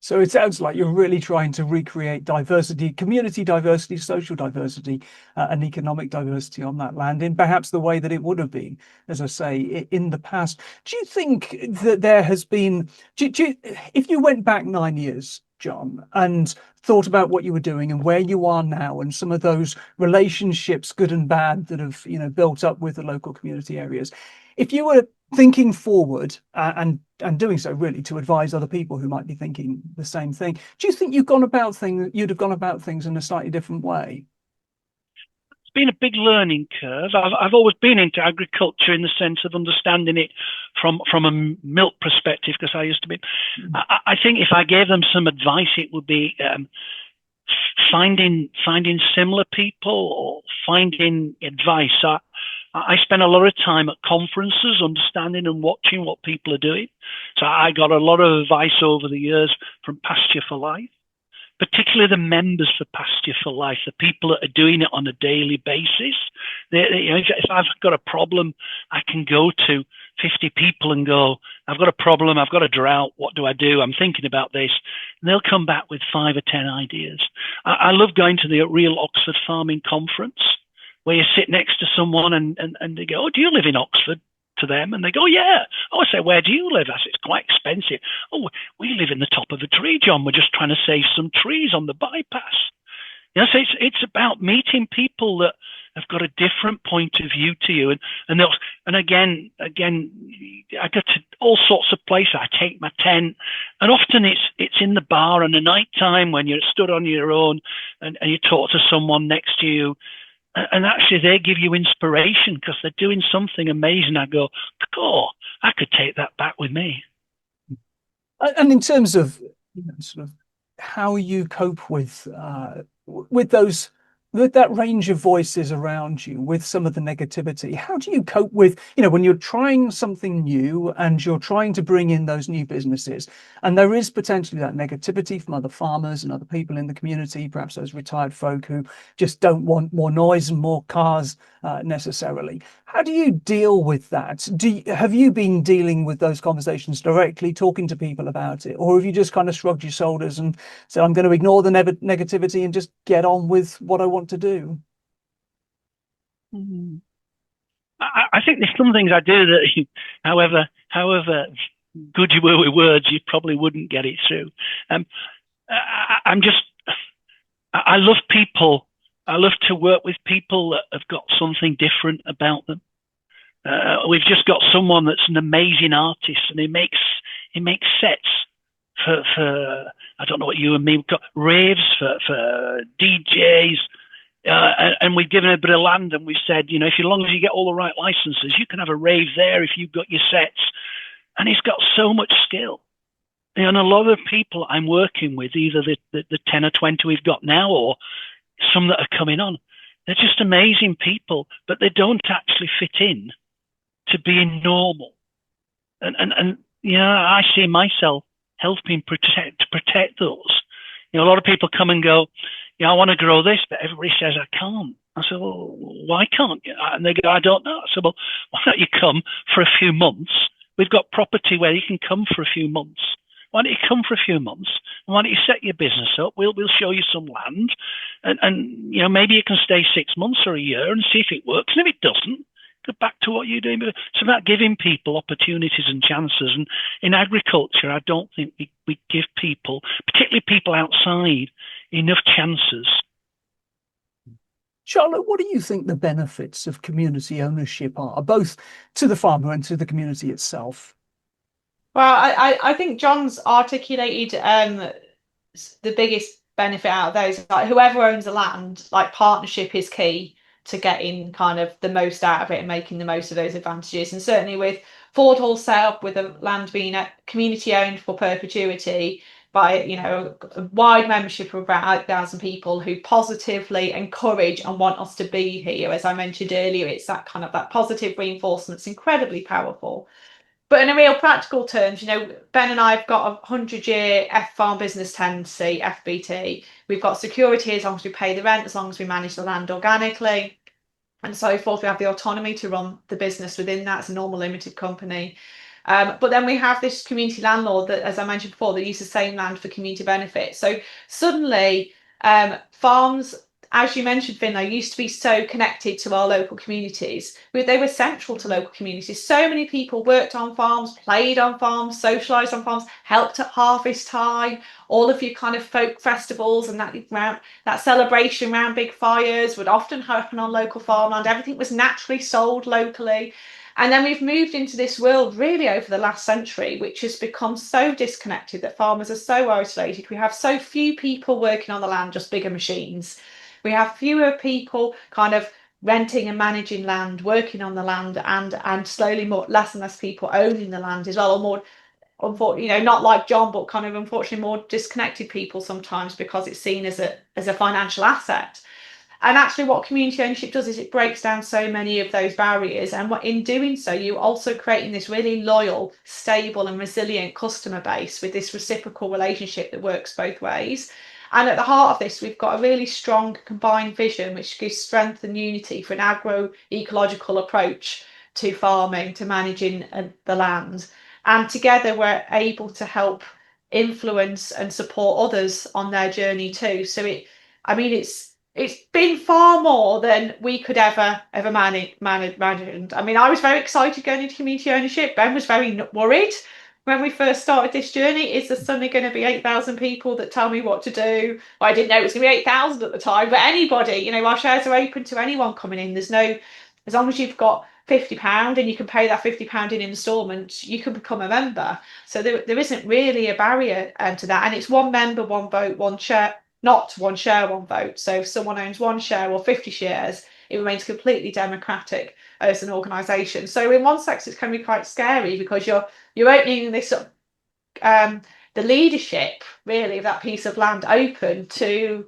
So it sounds like you're really trying to recreate diversity, community diversity, social diversity, and economic diversity on that land in perhaps the way that it would have been, as I say, in the past. Do you think that there has been, if you went back 9 years, John, and thought about what you were doing and where you are now, and some of those relationships, good and bad, that have built up with the local community areas, if you were thinking forward and doing so really to advise other people who might be thinking the same thing, do you think you'd have gone about things in a slightly different way? It's been a big learning curve. I've always been into agriculture in the sense of understanding it from a milk perspective, because I used to be. I think if I gave them some advice, it would be finding similar people or finding advice. I spend a lot of time at conferences, understanding and watching what people are doing. So I got a lot of advice over the years from Pasture for Life, particularly the members for Pasture for Life, the people that are doing it on a daily basis. If I've got a problem, I can go to 50 people and go, I've got a problem, I've got a drought, what do I do? I'm thinking about this. And they'll come back with 5 or 10 ideas. I love going to the Real Oxford Farming Conference, where you sit next to someone and they go, oh, do you live in Oxford? To them, and they go, yeah. Oh, I say, where do you live? I say, it's quite expensive. Oh, we live in the top of a tree, John. We're just trying to save some trees on the bypass. So it's about meeting people that have got a different point of view to you, and again, I go to all sorts of places. I take my tent, and often it's in the bar in the night time when you're stood on your own, and you talk to someone next to you. And actually, they give you inspiration because they're doing something amazing. I go, oh, I could take that back with me. And in terms of sort of how you cope with that range of voices around you, with some of the negativity, how do you cope with, when you're trying something new and you're trying to bring in those new businesses, and there is potentially that negativity from other farmers and other people in the community, perhaps those retired folk who just don't want more noise and more cars necessarily. How do you deal with that? Have you been dealing with those conversations directly, talking to people about it, or have you just kind of shrugged your shoulders and said, I'm going to ignore the negativity and just get on with what I want to do? I think there's some things I do that, however good you were with words, you probably wouldn't get it through. I love people. I love to work with people that have got something different about them. We've just got someone that's an amazing artist, and he makes sets for I don't know what you and me, we've got raves for DJs, and we've given a bit of land, and we've said, if as long as you get all the right licenses, you can have a rave there if you've got your sets. And he's got so much skill. And a lot of people I'm working with, either the 10 or 20 we've got now, or some that are coming on, They're just amazing people, but they don't actually fit in to being normal. And you know, I see myself helping protect those. You know, a lot of people come and go, yeah, I want to grow this, but everybody says I can't. I said, well, why can't you? And they go, I don't know. I said, well, why don't you come for a few months? We've got property where you can come for a few months. Why don't you come for a few months? And why don't you set your business up? We'll show you some land, and you know, maybe you can stay 6 months or a year and see if it works. And if it doesn't, go back to what you're doing. But it's about giving people opportunities and chances. And in agriculture, I don't think we give people, particularly people outside, enough chances. Charlotte, what do you think the benefits of community ownership are, both to the farmer and to the community itself? Well, I think John's articulated the biggest benefit out of those. Like, whoever owns the land, like, partnership is key to getting kind of the most out of it and making the most of those advantages. And certainly with Fordhall set up with the land being community owned for perpetuity by, you know, a wide membership of about 8,000 people who positively encourage and want us to be here. As I mentioned earlier, it's that kind of that positive reinforcement that's incredibly powerful. But in a real practical terms, you know, Ben and I have got a 100-year farm business tenancy, FBT. We've got security as long as we pay the rent, as long as we manage the land organically, and so forth. We have the autonomy to run the business within that as a normal limited company. But then we have this community landlord that, as I mentioned before, that uses the same land for community benefit. So suddenly, farms, as you mentioned, Finlo, used to be so connected to our local communities. They were central to local communities. So many people worked on farms, played on farms, socialised on farms, helped at harvest time. All of your kind of folk festivals and that celebration around big fires would often happen on local farmland. Everything was naturally sold locally. And then we've moved into this world really over the last century, which has become so disconnected that farmers are so isolated. We have so few people working on the land, just bigger machines. We have fewer people kind of renting and managing land, working on the land, and slowly less and less people owning the land as well, or more, you know, not like John, but kind of unfortunately more disconnected people sometimes because it's seen as a financial asset. And actually what community ownership does is it breaks down so many of those barriers. And in doing so, you're also creating this really loyal, stable and resilient customer base with this reciprocal relationship that works both ways. And at the heart of this, we've got a really strong combined vision, which gives strength and unity for an agro-ecological approach to farming, to managing the land. And together we're able to help influence and support others on their journey too. So it's been far more than we could ever manage. I mean, I was very excited going into community ownership. Ben was very worried when we first started this journey. Is there suddenly going to be 8,000 people that tell me what to do? Well, I didn't know it was going to be 8,000 at the time, but anybody, you know, our shares are open to anyone coming in. As long as you've got £50 and you can pay that £50 in instalments, you can become a member. So there isn't really a barrier to that. And it's one member, one vote, one share. Not one share, one vote. So if someone owns one share or 50 shares, it remains completely democratic as an organisation. So in one sense, it can be quite scary because you're opening this up, the leadership really of that piece of land open to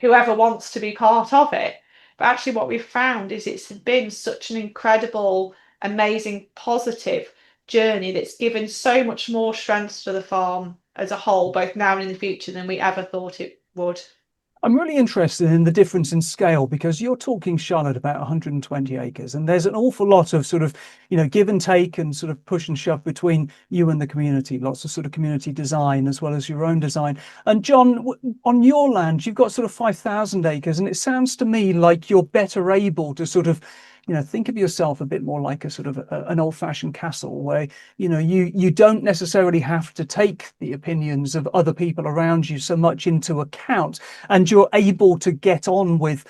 whoever wants to be part of it. But actually what we've found is it's been such an incredible, amazing, positive journey that's given so much more strength to the farm as a whole, both now and in the future, than we ever thought it would. I'm really interested in the difference in scale because you're talking, Charlotte, about 120 acres, and there's an awful lot of sort of, you know, give and take and sort of push and shove between you and the community, lots of sort of community design as well as your own design. And John, on your land, you've got sort of 5,000 acres, and it sounds to me like you're better able to sort of, you know, think of yourself a bit more like a sort of an old-fashioned castle where, you know, you don't necessarily have to take the opinions of other people around you so much into account, and you're able to get on with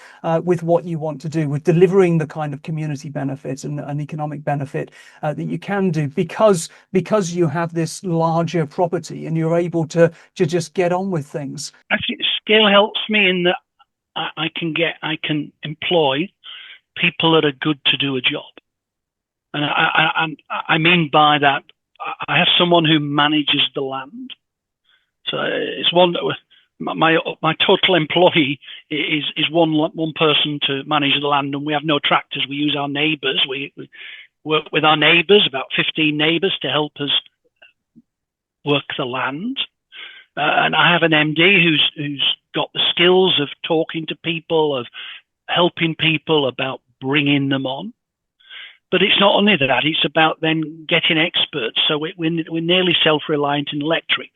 what you want to do, with delivering the kind of community benefit and economic benefit that you can do because you have this larger property and you're able to just get on with things. Actually, scale helps me in that I can employ people that are good to do a job. And I mean by that, I have someone who manages the land. So it's one that my total employee is one person to manage the land, and we have no tractors. We use our neighbours. We work with our neighbours, about 15 neighbours, to help us work the land. And I have an MD who's got the skills of talking to people, of helping people, about bringing them on. But it's not only that; it's about then getting experts. So we're nearly self-reliant in electric.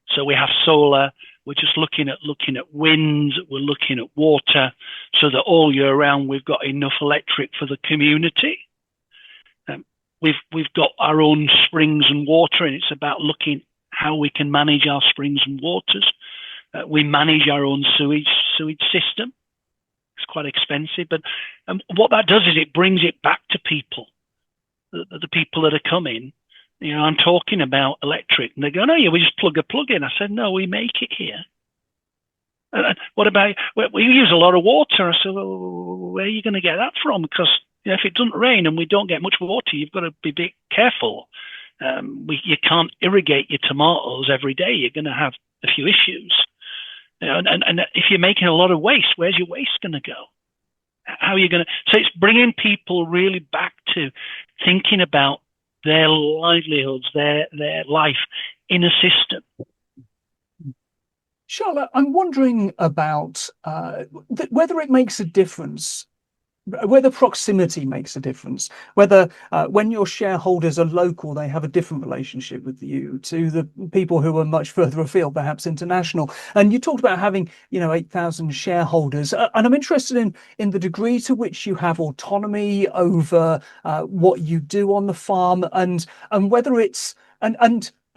So we have solar. We're just looking at wind. We're looking at water, so that all year round we've got enough electric for the community. We've got our own springs and water, and it's about looking how we can manage our springs and waters. We manage our own sewage system. It's quite expensive, but what that does is it brings it back to people, the people that are coming. You know, I'm talking about electric, and they go, "No, yeah, we just plug a plug in." I said, "No, we make it here." What about, we use a lot of water? I said, "Well, where are you going to get that from? Because if it doesn't rain and we don't get much water, you've got to be a bit careful. You can't irrigate your tomatoes every day. You're going to have a few issues. And if you're making a lot of waste, where's your waste going to go? How are you going to?" So it's bringing people really back to thinking about their livelihoods, their life in a system. Charlotte, I'm wondering about whether it makes a difference, whether proximity makes a difference, whether when your shareholders are local, they have a different relationship with you to the people who are much further afield, perhaps international. And you talked about having, 8,000 shareholders. And I'm interested in the degree to which you have autonomy over what you do on the farm, and whether it's,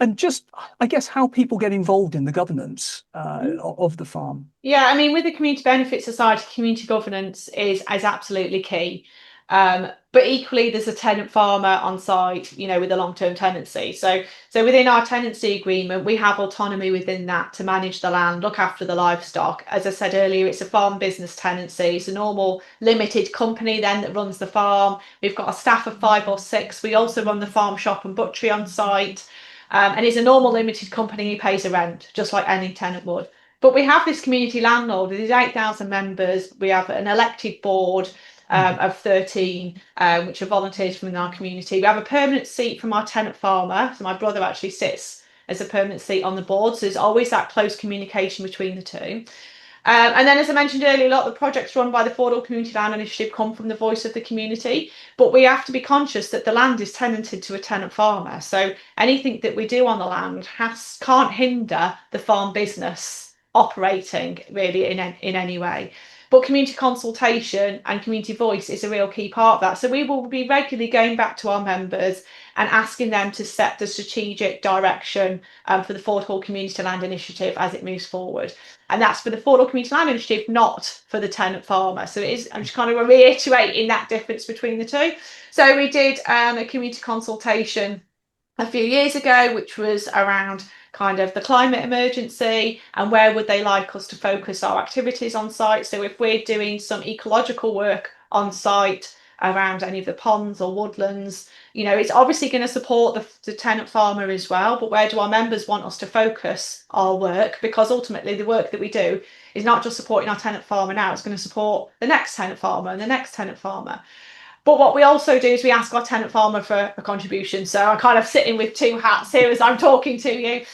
and just, I guess, how people get involved in the governance of the farm. Yeah, I mean, with the Community Benefit Society, community governance is absolutely key. But equally, there's a tenant farmer on site, with a long-term tenancy. So within our tenancy agreement, we have autonomy within that to manage the land, look after the livestock. As I said earlier, it's a farm business tenancy. It's a normal limited company then that runs the farm. We've got a staff of 5 or 6. We also run the farm shop and butchery on site. And it's a normal limited company. He pays a rent, just like any tenant would. But we have this community landlord with 8,000 members. We have an elected board of 13, which are volunteers from our community. We have a permanent seat from our tenant farmer. So my brother actually sits as a permanent seat on the board. So there's always that close communication between the two. And then, as I mentioned earlier, a lot of the projects run by the Fordhall Community Land Initiative come from the voice of the community. But we have to be conscious that the land is tenanted to a tenant farmer. So anything that we do on the land can't hinder the farm business operating really in any way. But community consultation and community voice is a real key part of that. So we will be regularly going back to our members and asking them to set the strategic direction for the Fordhall Community Land Initiative as it moves forward. And that's for the Fordhall Community Land Initiative, not for the tenant farmer. So it is, I'm just kind of reiterating that difference between the two. So we did a community consultation a few years ago, which was around kind of the climate emergency and where would they like us to focus our activities on site. So if we're doing some ecological work on site around any of the ponds or woodlands, it's obviously going to support the tenant farmer as well, but where do our members want us to focus our work? Because ultimately the work that we do is not just supporting our tenant farmer now, it's going to support the next tenant farmer and the next tenant farmer. But what we also do is we ask our tenant farmer for a contribution. So I'm kind of sitting with two hats here as I'm talking to you.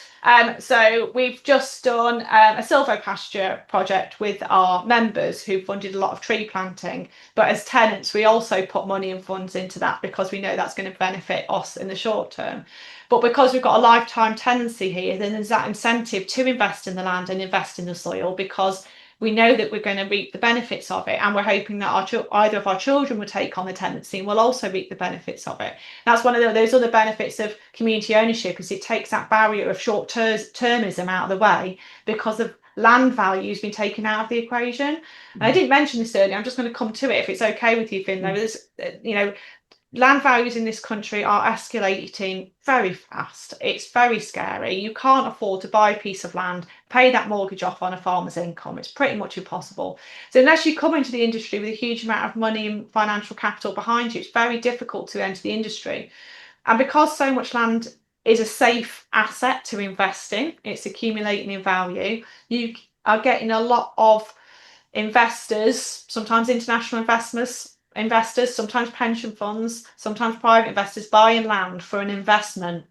So we've just done a silvopasture project with our members who funded a lot of tree planting. But as tenants, we also put money and funds into that because we know that's going to benefit us in the short term. But because we've got a lifetime tenancy here, then there's that incentive to invest in the land and invest in the soil, because we know that we're going to reap the benefits of it, and we're hoping that either of our children will take on the tenancy and will also reap the benefits of it. That's one of those other benefits of community ownership, is it takes that barrier of short-termism out of the way because of land value has been taken out of the equation. And I didn't mention this earlier, I'm just going to come to it if it's okay with you, Finlo. There's, land values in this country are escalating very fast. It's very scary. You can't afford to buy a piece of land, pay that mortgage off on a farmer's income. It's pretty much impossible. So unless you come into the industry with a huge amount of money and financial capital behind you, it's very difficult to enter the industry. And because so much land is a safe asset to invest in. It's accumulating in value. You are getting a lot of investors, sometimes international investors, sometimes pension funds, sometimes private investors buying land for an investment,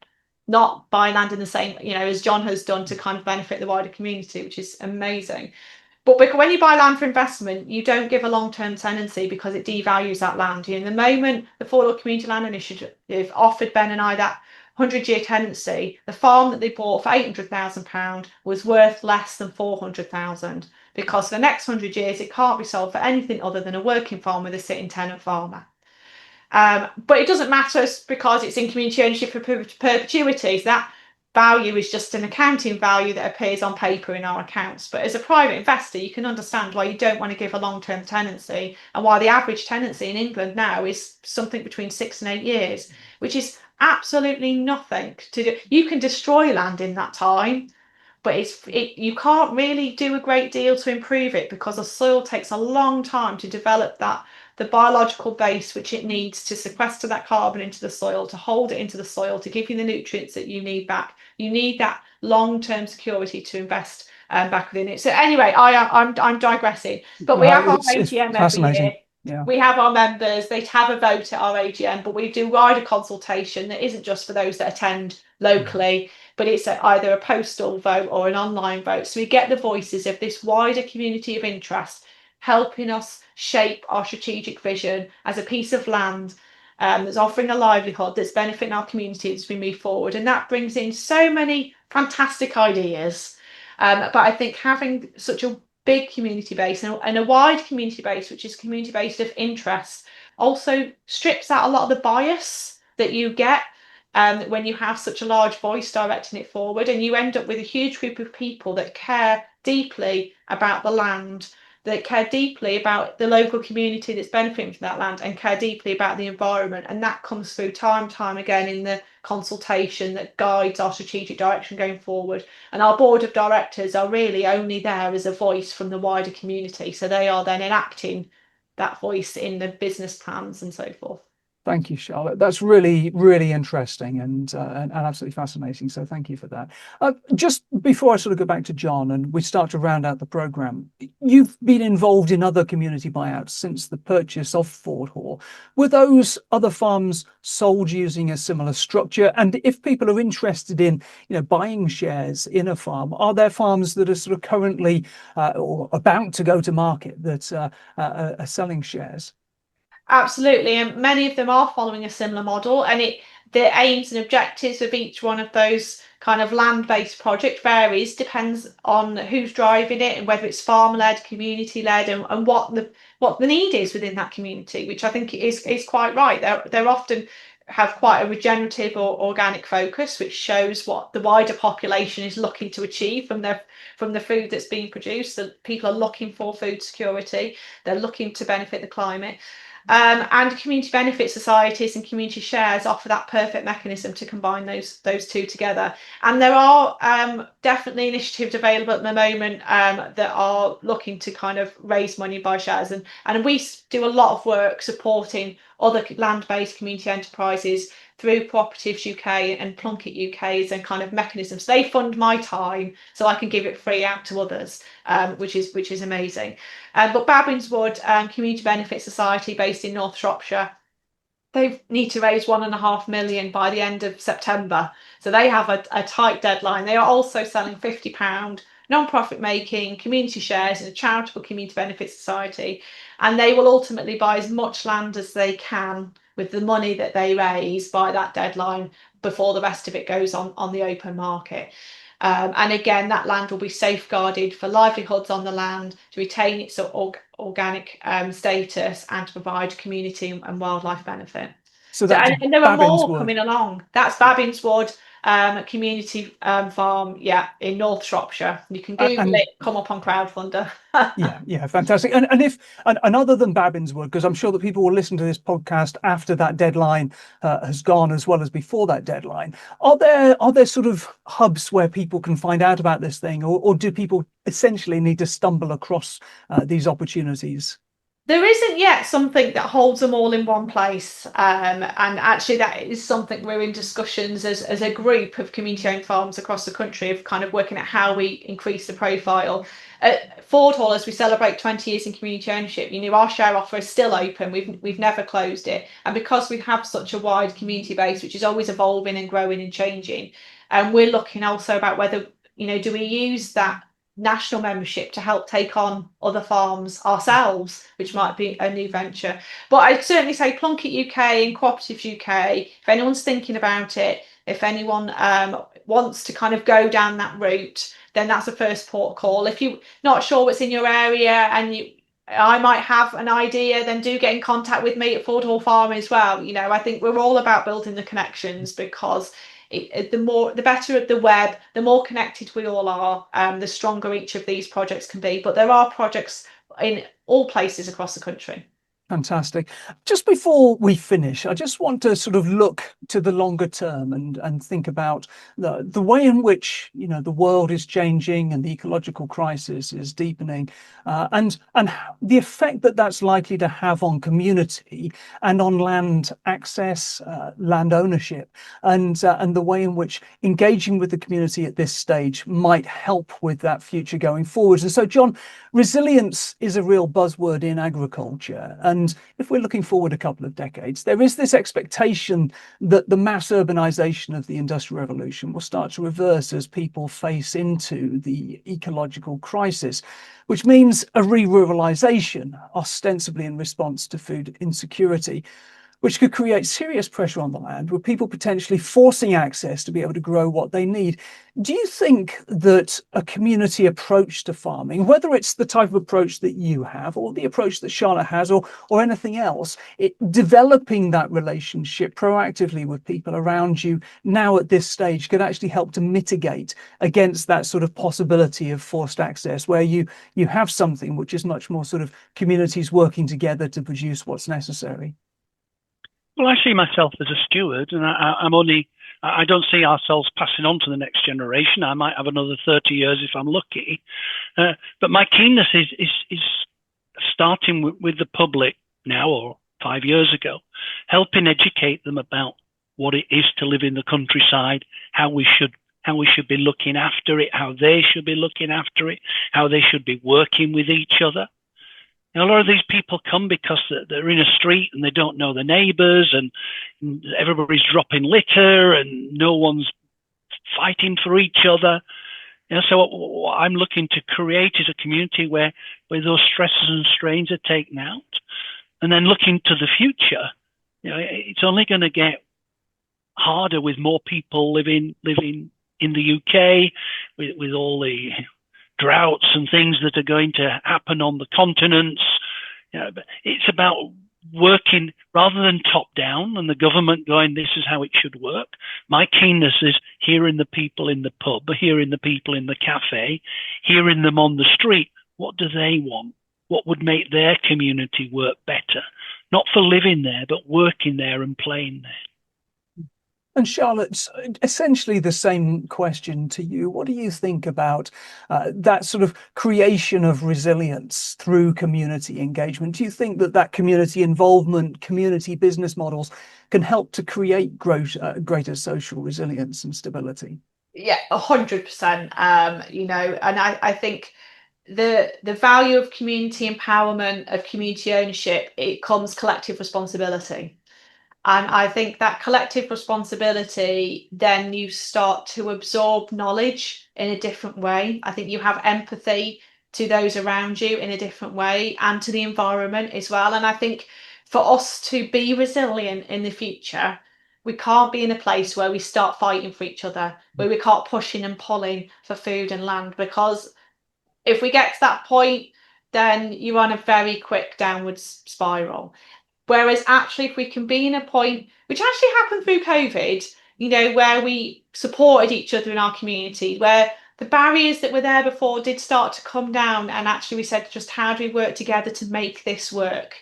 not buying land in the same, as John has done to kind of benefit the wider community, which is amazing. But when you buy land for investment, you don't give a long-term tenancy because it devalues that land. The moment the Fordhall Community Land Initiative offered Ben and I that 100-year tenancy, the farm that they bought for £800,000 was worth less than 400,000 because for the next 100 years it can't be sold for anything other than a working farm with a sitting tenant farmer. But it doesn't matter because it's in community ownership for perpetuity. So that value is just an accounting value that appears on paper in our accounts. But as a private investor, you can understand why you don't want to give a long-term tenancy and why the average tenancy in England now is something between 6 and 8 years, which is absolutely nothing to do. You can destroy land in that time, but you can't really do a great deal to improve it because the soil takes a long time to develop the biological base which it needs to sequester that carbon into the soil, to hold it into the soil, to give you the nutrients that you need back. You need that long-term security to invest back within it. So anyway, I'm digressing, but we have our AGM every year. Yeah. We have our members, they have a vote at our AGM, but we do wider consultation that isn't just for those that attend locally, but it's either a postal vote or an online vote. So we get the voices of this wider community of interest, helping us shape our strategic vision as a piece of land that's offering a livelihood, that's benefiting our community as we move forward. And that brings in so many fantastic ideas. But I think having such a big community base and a wide community base, which is community based of interest, also strips out a lot of the bias that you get when you have such a large voice directing it forward, and you end up with a huge group of people that care deeply about the land, that care deeply about the local community that's benefiting from that land, and care deeply about the environment. And that comes through time and time again in the consultation that guides our strategic direction going forward. And our board of directors are really only there as a voice from the wider community. So they are then enacting that voice in the business plans and so forth. Thank you, Charlotte. That's really, really interesting and absolutely fascinating. So thank you for that. Just before I sort of go back to John and we start to round out the programme, you've been involved in other community buyouts since the purchase of Fordhall. Were those other farms sold using a similar structure? And if people are interested in, buying shares in a farm, are there farms that are sort of currently or about to go to market that are selling shares? Absolutely, and many of them are following a similar model, and the aims and objectives of each one of those kind of land-based project varies, depends on who's driving it and whether it's farm-led, community-led, and what the need is within that community, which I think is quite right. They're often have quite a regenerative or organic focus, which shows what the wider population is looking to achieve from the food that's being produced. That people are looking for food security, they're looking to benefit the climate. And community benefit societies and community shares offer that perfect mechanism to combine those two together. And there are definitely initiatives available at the moment that are looking to kind of raise money by shares. And we do a lot of work supporting other land-based community enterprises through Cooperatives UK and Plunkett UK and kind of mechanisms. They fund my time so I can give it free out to others, which is amazing. But Babbinswood Community Benefit Society, based in North Shropshire, they need to raise £1.5 million by the end of September. So they have a tight deadline. They are also selling £50 non-profit making community shares in a charitable community benefit society, and they will ultimately buy as much land as they can with the money that they raise by that deadline before the rest of it goes on the open market. And again, that land will be safeguarded for livelihoods on the land, to retain its organic status, and to provide community and wildlife benefit. So and there are more coming along. That's Babbinswood community farm, in North Shropshire. You can Google it, come up on Crowdfunder. yeah, fantastic. And if other than Babbinswood, because I'm sure that people will listen to this podcast after that deadline has gone, as well as before that deadline, are there sort of hubs where people can find out about this thing, or do people essentially need to stumble across these opportunities? There isn't yet something that holds them all in one place. And actually that is something we're in discussions as a group of community-owned farms across the country of kind of working out how we increase the profile. At Fordhall, as we celebrate 20 years in community ownership, our share offer is still open. We've never closed it. And because we have such a wide community base, which is always evolving and growing and changing, and we're looking also about whether, do we use that national membership to help take on other farms ourselves, which might be a new venture. But I'd certainly say Plunkett UK and Cooperatives UK, if anyone's thinking about it, if anyone wants to kind of go down that route, then that's the first port call. If you're not sure what's in your area and I might have an idea, then do get in contact with me at Fordhall Farm as well. I think we're all about building the connections, because the better the web, the more connected we all are, the stronger each of these projects can be. But there are projects in all places across the country. Fantastic. Just before we finish, I just want to sort of look to the longer term and think about the way in which the world is changing and the ecological crisis is deepening, and the effect that that's likely to have on community and on land access, land ownership, and the way in which engaging with the community at this stage might help with that future going forward. And so, John, resilience is a real buzzword in agriculture. And if we're looking forward a couple of decades, there is this expectation that the mass urbanization of the Industrial Revolution will start to reverse as people face into the ecological crisis, which means a re-ruralization, ostensibly in response to food insecurity, which could create serious pressure on the land, with people potentially forcing access to be able to grow what they need. Do you think that a community approach to farming, whether it's the type of approach that you have or the approach that Charlotte has or anything else, developing that relationship proactively with people around you now at this stage could actually help to mitigate against that sort of possibility of forced access, where you have something which is much more sort of communities working together to produce what's necessary? Well, I see myself as a steward, and I don't see ourselves passing on to the next generation. I might have another 30 years if I'm lucky. But my keenness is starting with the public now, or 5 years ago, helping educate them about what it is to live in the countryside, how we should be looking after it, how they should be looking after it, how they should be working with each other. A lot of these people come because they're in a street and they don't know the neighbours, and everybody's dropping litter and no one's fighting for each other. So what I'm looking to create is a community where those stresses and strains are taken out. And then looking to the future, it's only going to get harder with more people living in the UK, with all the droughts and things that are going to happen on the continents. But it's about working rather than top down and the government going, this is how it should work. My keenness is hearing the people in the pub, hearing the people in the cafe, hearing them on the street. What do they want? What would make their community work better? Not for living there, but working there and playing there. And Charlotte, essentially the same question to you. What do you think about that sort of creation of resilience through community engagement? Do you think that community involvement, community business models can help to create greater social resilience and stability? Yeah, 100%. And I think the value of community empowerment, of community ownership, it comes collective responsibility. And I think that collective responsibility, then you start to absorb knowledge in a different way. I think you have empathy to those around you in a different way, and to the environment as well. And I think for us to be resilient in the future, we can't be in a place where we start fighting for each other, where we can't pushing and pulling for food and land, because if we get to that point, then you're on a very quick downwards spiral. Whereas actually, if we can be in a point, which actually happened through COVID, where we supported each other in our community, where the barriers that were there before did start to come down, and actually we said, just how do we work together to make this work?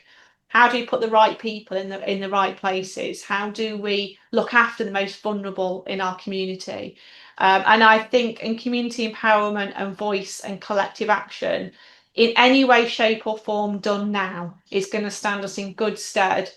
How do we put the right people in the right places? How do we look after the most vulnerable in our community? And I think in community empowerment and voice and collective action, in any way, shape or form done now is going to stand us in good stead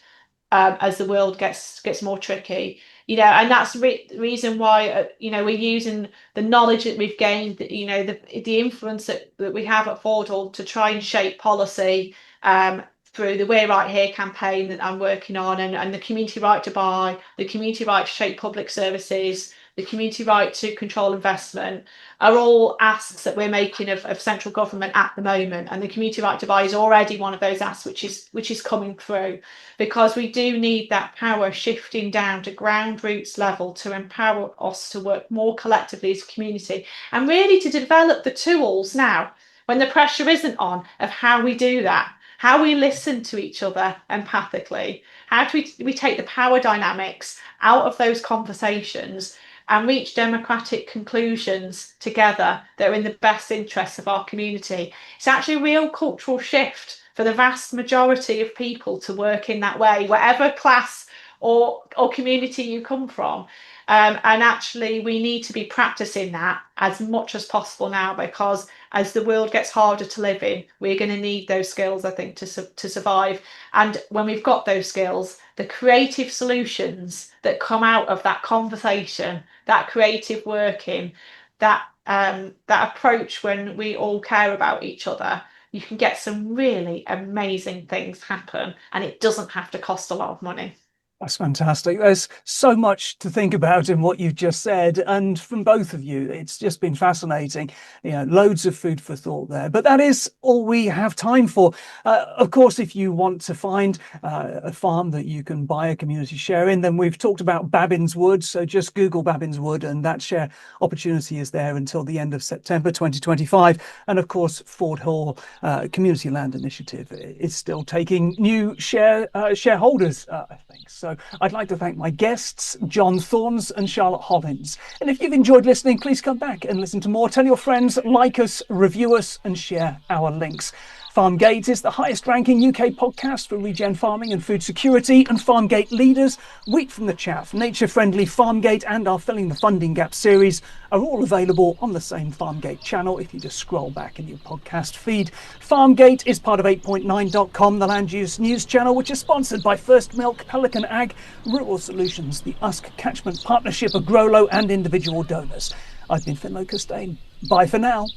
as the world gets more tricky. And that's the reason why we're using the knowledge that we've gained, the influence that we have at Fordhall to try and shape policy through the We're Right Here campaign that I'm working on, and the community right to buy, the community right to shape public services, the community right to control investment, are all asks that we're making of central government at the moment. And the community right to buy is already one of those asks which is coming through, because we do need that power shifting down to ground roots level to empower us to work more collectively as a community, and really to develop the tools now when the pressure isn't on, of how we do that, how we listen to each other empathically, how do we take the power dynamics out of those conversations and reach democratic conclusions together that are in the best interests of our community. It's actually a real cultural shift for the vast majority of people to work in that way, whatever class or community you come from. And actually, we need to be practicing that as much as possible now, because as the world gets harder to live in, we're going to need those skills, I think, to survive. And when we've got those skills, the creative solutions that come out of that conversation, that creative working, that approach when we all care about each other, you can get some really amazing things happen, and it doesn't have to cost a lot of money. That's fantastic. There's so much to think about in what you've just said, and from both of you, it's just been fascinating. Loads of food for thought there. But that is all we have time for. Of course, if you want to find a farm that you can buy a community share in, then we've talked about Babbins Wood. So just Google Babbins Wood, and that share opportunity is there until the end of September 2025. And of course, Fordhall Community Land Initiative is still taking new shareholders, I think. So I'd like to thank my guests, JON THORNES and Charlotte Hollins. And if you've enjoyed listening, please come back and listen to more. Tell your friends, like us, review us, and share our links. Farmgate is the highest ranking UK podcast for regen farming and food security, and Farmgate leaders, Wheat from the Chaff, Nature Friendly Farmgate, and our Filling the Funding Gap series are all available on the same Farmgate channel if you just scroll back in your podcast feed. Farmgate is part of 8.9.com, the land use news channel, which is sponsored by First Milk, Pelican Ag, Rural Solutions, the Usk Catchment Partnership, Agrolo, and individual donors. I've been FFINLO COSTAIN. Bye for now.